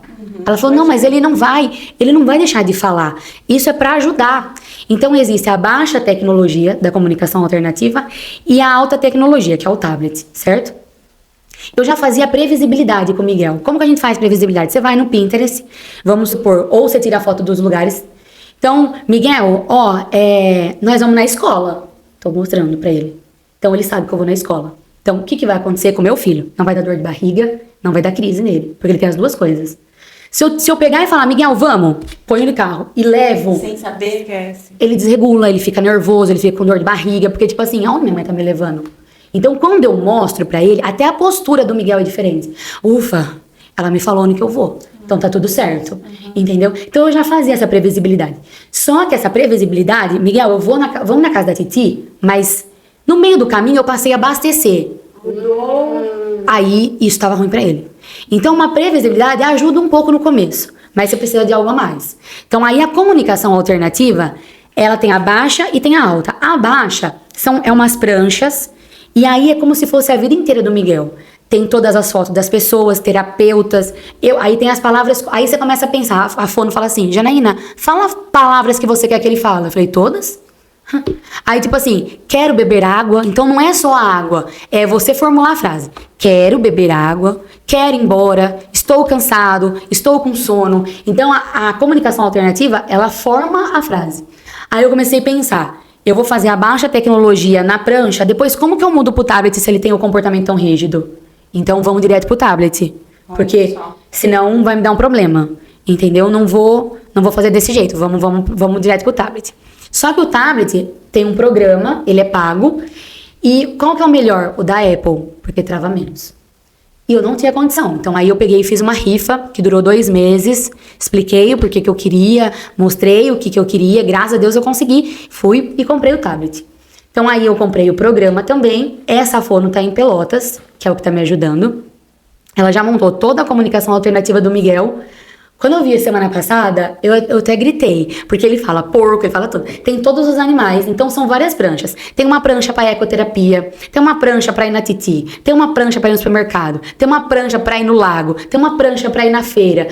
Ela falou, não, mas ele não vai deixar de falar. Isso é para ajudar. Então, existe a baixa tecnologia da comunicação alternativa e a alta tecnologia, que é o tablet, certo? Eu já fazia previsibilidade com o Miguel. Como que a gente faz previsibilidade? Você vai no Pinterest, vamos supor, ou você tira a foto dos lugares. Então, Miguel, nós vamos na escola. Tô mostrando para ele. Então, ele sabe que eu vou na escola. Então, o que vai acontecer com o meu filho? Não vai dar dor de barriga, não vai dar crise nele, porque ele tem as duas coisas. Se eu pegar e falar, Miguel, vamos, põe no carro e levo... Sem saber que é assim. Ele desregula, ele fica nervoso, ele fica com dor de barriga, porque tipo assim, aonde minha mãe tá me levando? Então, quando eu mostro pra ele, até a postura do Miguel é diferente. Ufa, ela me falou onde que eu vou. Então tá tudo certo, entendeu? Então eu já fazia essa previsibilidade. Só que essa previsibilidade, Miguel, vamos na casa da Titi, mas no meio do caminho eu passei a abastecer. Aí isso estava ruim pra ele. Então uma previsibilidade ajuda um pouco no começo, mas você precisa de algo a mais. Então aí a comunicação alternativa, ela tem a baixa e tem a alta. A baixa é umas pranchas e aí é como se fosse a vida inteira do Miguel. Tem todas as fotos das pessoas, terapeutas, aí tem as palavras, aí você começa a pensar, a fono fala assim, Janaína, fala palavras que você quer que ele fale. Eu falei, todas? Aí tipo assim, quero beber água, então não é só a água, é você formular a frase, quero beber água, quero ir embora, estou cansado, estou com sono. Então a comunicação alternativa, ela forma a frase. Aí eu comecei a pensar, eu vou fazer a baixa tecnologia na prancha, depois como que eu mudo pro tablet se ele tem o comportamento tão rígido? Então vamos direto pro tablet, porque senão vai me dar um problema, entendeu? Não vou fazer desse jeito, vamos direto pro tablet. Só que o tablet tem um programa, ele é pago, e qual que é o melhor? O da Apple, porque trava menos. E eu não tinha condição, então aí eu peguei e fiz uma rifa, que durou 2 meses, expliquei o porquê que eu queria, mostrei o que eu queria, graças a Deus eu consegui, fui e comprei o tablet. Então aí eu comprei o programa também, essa fono tá em Pelotas, que é o que tá me ajudando. Ela já montou toda a comunicação alternativa do Miguel. Quando eu vi a semana passada, eu até gritei, porque ele fala porco, ele fala tudo. Tem todos os animais, então são várias pranchas. Tem uma prancha para ecoterapia, tem uma prancha para ir na Titi, tem uma prancha para ir no supermercado, tem uma prancha para ir no lago, tem uma prancha para ir na feira,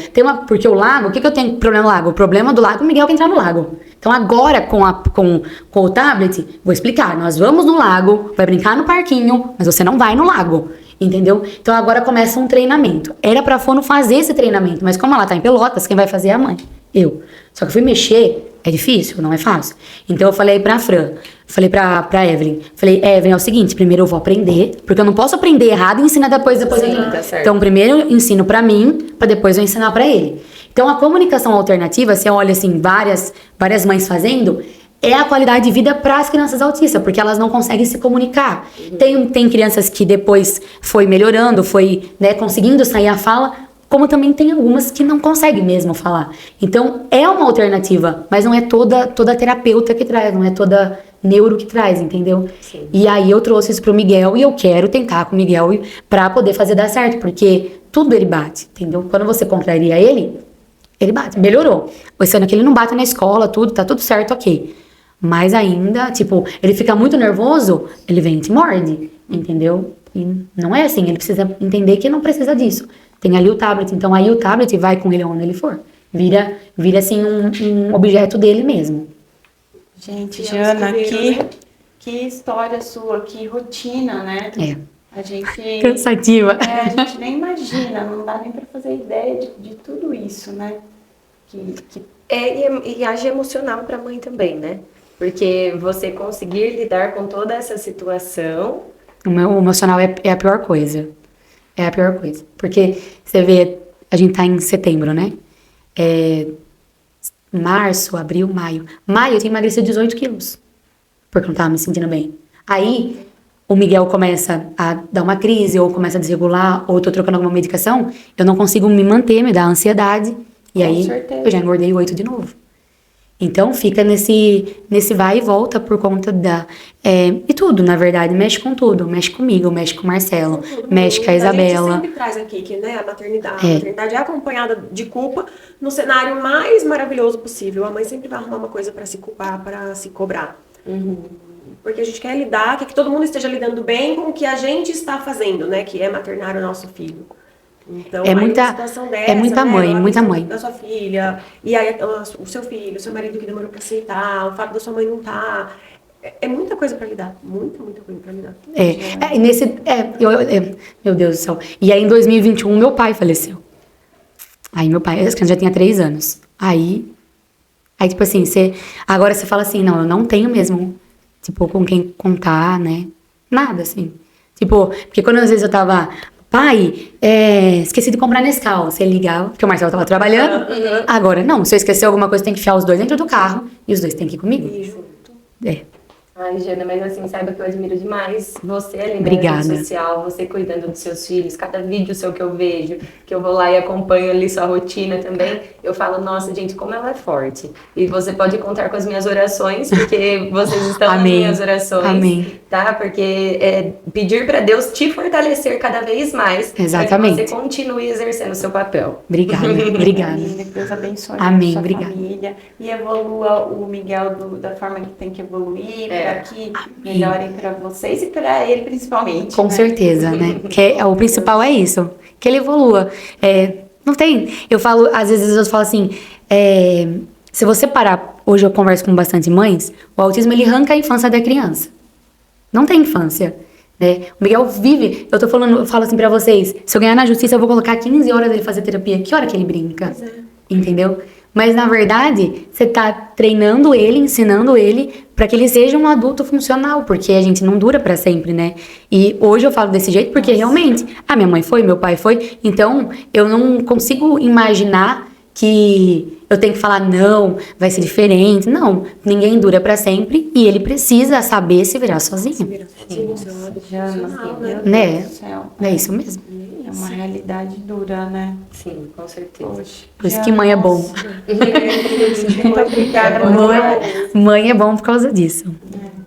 porque o lago, o que eu tenho problema no lago? O problema do lago, o Miguel quer entrar no lago. Então agora com o tablet, vou explicar, nós vamos no lago, vai brincar no parquinho, mas você não vai no lago. entendeu? Então agora começa um treinamento. Era pra Fono fazer esse treinamento, mas como ela tá em Pelotas, quem vai fazer é a mãe, eu. Só que eu fui mexer, é difícil, não é fácil. Então eu falei pra Fran, falei pra Evelyn, falei, Evelyn, é o seguinte, primeiro eu vou aprender, porque eu não posso aprender errado e ensinar depois Sim, eu... tá certo. Então primeiro eu ensino pra mim, pra depois eu ensinar pra ele. Então a comunicação alternativa, você olha assim, várias mães fazendo, é a qualidade de vida para as crianças autistas, porque elas não conseguem se comunicar. Tem crianças que depois foi melhorando, foi, né, conseguindo sair a fala, como também tem algumas que não conseguem mesmo falar. Então, é uma alternativa, mas não é toda terapeuta que traz, não é toda neuro que traz, entendeu? Sim. E aí eu trouxe isso pro Miguel e eu quero tentar com o Miguel pra poder fazer dar certo, porque tudo ele bate, entendeu? Quando você contraria ele bate, melhorou. Esse ano que ele não bate na escola, tudo, tá tudo certo, ok. Mas ainda, tipo, ele fica muito nervoso, ele vem e te morde, entendeu? E não é assim, ele precisa entender que não precisa disso. Tem ali o tablet, então aí o tablet vai com ele onde ele for. Vira assim um objeto dele mesmo. Gente, E Jana, elas comigo, que história sua, que rotina, né? É. A gente... Cansativa. a gente nem imagina, não dá nem pra fazer ideia de tudo isso, né? Que E age emocional pra mãe também, né? Porque você conseguir lidar com toda essa situação... O meu emocional é a pior coisa. É a pior coisa. Porque você vê, a gente tá em setembro, né? Março, abril, maio. Maio eu tinha emagrecido 18 quilos. Porque eu não tava me sentindo bem. Aí, o Miguel começa a dar uma crise, ou começa a desregular, ou eu tô trocando alguma medicação, eu não consigo me manter, me dá ansiedade. E Com aí, certeza. eu já engordei 8 de novo. Então, fica nesse vai e volta por conta e tudo, na verdade. Mexe com tudo. Mexe comigo, mexe com o Marcelo, mexe com a A Isabela. gente sempre traz aqui que, né, a maternidade. É. A maternidade é acompanhada de culpa no cenário mais maravilhoso possível. A mãe sempre vai arrumar uma coisa pra se culpar, pra se cobrar. Porque a gente quer lidar, quer que todo mundo esteja lidando bem com o que a gente está fazendo, né? Que é maternar o nosso filho. Então, É aí muita- uma situação dessa, é muita né, mãe, a muita questão mãe. Da sua filha, e aí o seu filho, o seu marido que demorou pra aceitar, o fato da sua mãe não estar. É muita coisa pra lidar. Muita coisa pra lidar. Meu Deus do céu. E aí, em 2021, meu pai faleceu. Aí, meu pai, essa criança já tinha 3 anos. Aí, tipo assim, agora você fala assim, não, eu não tenho mesmo, tipo, com quem contar, né? Nada, assim. Tipo, porque quando às vezes eu tava, pai, esqueci de comprar Nescau. Você ligava, porque o Marcelo tava trabalhando. Agora, não, se eu esquecer alguma coisa, tem que enfiar os dois dentro do carro e os dois têm que ir comigo. E junto. Ai, Jana, mas assim, saiba que eu admiro demais você ali na Obrigada. rede social, você cuidando dos seus filhos, cada vídeo seu que eu vejo, que eu vou lá e acompanho ali sua rotina também, eu falo, nossa, gente, como ela é forte. E você pode contar com as minhas orações, porque vocês estão nas Amém. minhas orações, Amém. tá? Porque pedir pra Deus te fortalecer cada vez mais, Exatamente. para que você continue exercendo o seu papel. Obrigada. Que Deus abençoe Amém, a sua obrigada. família e evolua o Miguel da forma que tem que evoluir, para que melhorem para vocês e para ele principalmente. Com né? certeza, né? O principal é isso, que ele evolua. Não tem. Eu falo, às vezes eu falo assim, se você parar, hoje eu converso com bastante mães, o autismo ele arranca a infância da criança. Não tem infância, né? O Miguel vive, eu falo assim pra vocês, se eu ganhar na justiça eu vou colocar 15 horas dele fazer terapia, que hora que ele brinca? Entendeu? Mas na verdade, você tá treinando ele, ensinando ele pra que ele seja um adulto funcional, porque a gente não dura pra sempre, né? E hoje eu falo desse jeito porque realmente, minha mãe foi, meu pai foi, então eu não consigo imaginar que eu tenho que falar, não, vai ser diferente. Não, ninguém dura pra sempre e ele precisa saber se virar sozinho. Jana, meu Deus Né? do céu. É isso mesmo. É uma realidade dura, né? Sim, com certeza. Poxa. Por isso que mãe é bom. Muito obrigada, Mãe é bom por causa disso.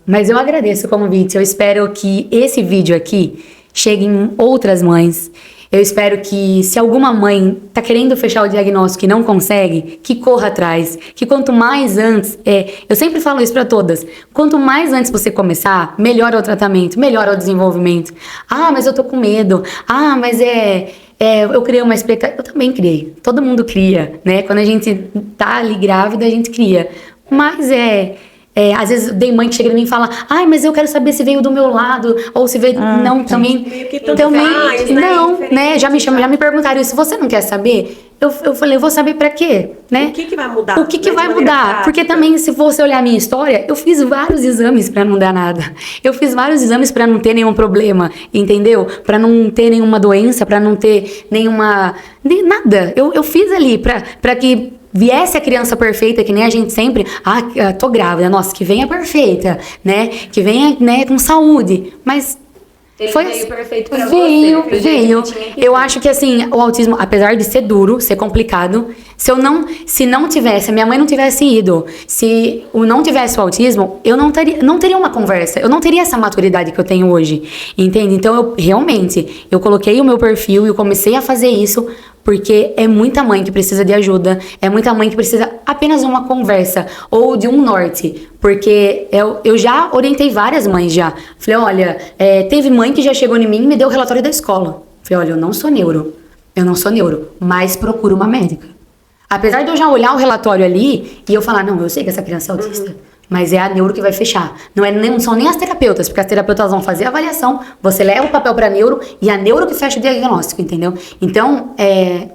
Mas eu agradeço o convite. Eu espero que esse vídeo aqui chegue em outras mães. Eu espero que, se alguma mãe tá querendo fechar o diagnóstico e não consegue, que corra atrás. Que quanto mais antes... eu sempre falo isso pra todas. Quanto mais antes você começar, melhor é o tratamento, melhor é o desenvolvimento. Mas eu tô com medo. Mas eu criei uma expectativa. Eu também criei. Todo mundo cria, né? Quando a gente tá ali grávida, a gente cria. Mas às vezes tem mãe que chega em mim e fala, ai, mas eu quero saber se veio do meu lado, ou se veio... não, também... que tanto Também, faz, né? não, né? Já me perguntaram isso. Você não quer saber? Eu falei, eu vou saber pra quê, né? O que vai mudar? O que né, vai de maneira mudar? prática? Porque também, se você olhar a minha história, eu fiz vários exames pra não dar nada. Eu fiz vários exames pra não ter nenhum problema, entendeu? Pra não ter nenhuma doença, pra não ter nenhuma... nada. Eu fiz ali pra que viesse a criança perfeita, que nem a gente sempre... Ah, tô grávida. Nossa, que venha perfeita, né? Que venha, né, com saúde. Mas... Ele foi veio perfeito pra veio, você. veio. Eu acho que assim, o autismo, apesar de ser duro, ser complicado, se não tivesse, a minha mãe não tivesse ido, se não tivesse o autismo, eu não teria uma conversa, eu não teria essa maturidade que eu tenho hoje, entende? Então, eu coloquei o meu perfil e eu comecei a fazer isso porque é muita mãe que precisa de ajuda, é muita mãe que precisa apenas de uma conversa ou de um norte, porque eu já orientei várias mães já. Falei, olha, teve mãe que já chegou em mim e me deu o relatório da escola. Falei, olha, eu não sou neuro, mas procuro uma médica. Apesar de eu já olhar o relatório ali e eu falar, não, eu sei que essa criança é autista, mas é a neuro que vai fechar. Não são nem as terapeutas, porque as terapeutas vão fazer a avaliação, você leva o papel pra neuro e a neuro que fecha o diagnóstico, entendeu? Então,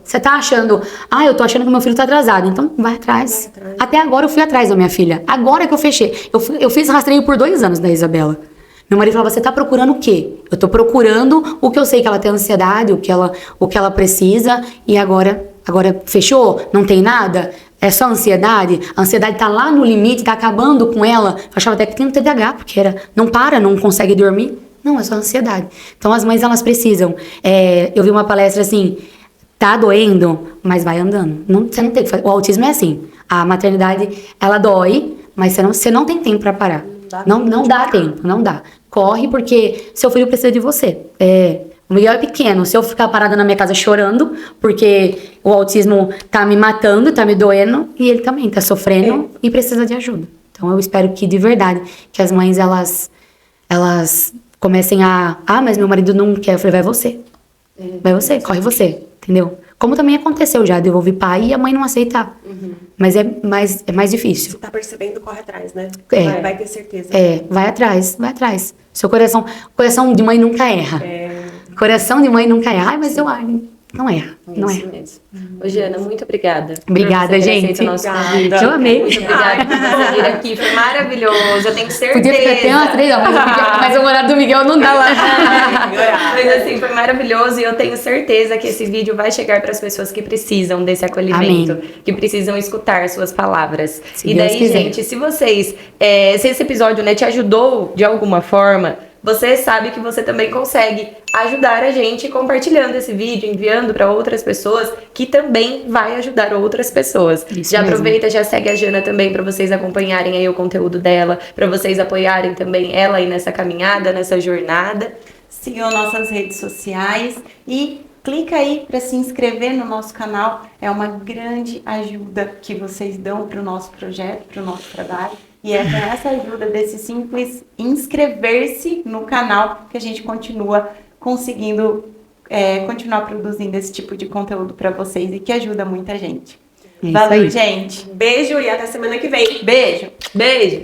você tá achando, eu tô achando que meu filho tá atrasado, então vai atrás. Até agora eu fui atrás da minha filha, agora que eu fechei. Eu fiz rastreio por 2 anos da Isabela. Meu marido falava, você tá procurando o quê? Eu tô procurando o que eu sei que ela tem ansiedade, o que ela precisa, e agora fechou? Não tem nada? É só ansiedade? A ansiedade tá lá no limite, tá acabando com ela. Eu achava até que tem um TDAH, porque não consegue dormir. Não, é só ansiedade. Então as mães, elas precisam. Eu vi uma palestra assim, tá doendo, mas vai andando. Você não tem que fazer. O autismo é assim, a maternidade, ela dói, mas você não tem tempo pra parar. Não dá tempo, não dá. Corre porque seu filho precisa de você. O Miguel é pequeno, se eu ficar parada na minha casa chorando, porque o autismo tá me matando, tá me doendo, e ele também tá sofrendo e precisa de ajuda. Então eu espero que, de verdade, que as mães, elas comecem mas meu marido não quer. Eu falei, vai você. Vai você, corre você, entendeu? Como também aconteceu já, de eu ouvir pai e a mãe não aceitar. Mas é mais difícil. Você tá percebendo, corre atrás, né? Vai ter certeza. Vai atrás. Seu coração de mãe nunca erra. Coração de mãe nunca erra. Ai, mas não erra. Não Isso erra. mesmo. Ô, Giana, muito obrigada. Obrigada, gente. Nosso convite. Eu amei. Muito obrigada por você vir aqui. Foi maravilhoso. Eu tenho certeza. Podia ficar até umas 3 horas, mas o horário do Miguel não dá lá. Mas assim, foi maravilhoso e eu tenho certeza que esse vídeo vai chegar para as pessoas que precisam desse acolhimento, que precisam escutar suas palavras. Se Deus quiser. Gente, se vocês, se esse episódio, né, te ajudou de alguma forma, você sabe que você também consegue ajudar a gente compartilhando esse vídeo, enviando para outras pessoas, que também vai ajudar outras pessoas. Isso já mesmo. aproveita, já segue a Jana também para vocês acompanharem aí o conteúdo dela, para vocês apoiarem também ela aí nessa caminhada, nessa jornada. Sigam nossas redes sociais e clica aí para se inscrever no nosso canal. É uma grande ajuda que vocês dão para o nosso projeto, para o nosso trabalho. E é com essa ajuda desse simples inscrever-se no canal que a gente continua conseguindo continuar produzindo esse tipo de conteúdo para vocês e que ajuda muita gente. É isso Valeu, aí. gente. Beijo e até semana que vem. Beijo. Beijo!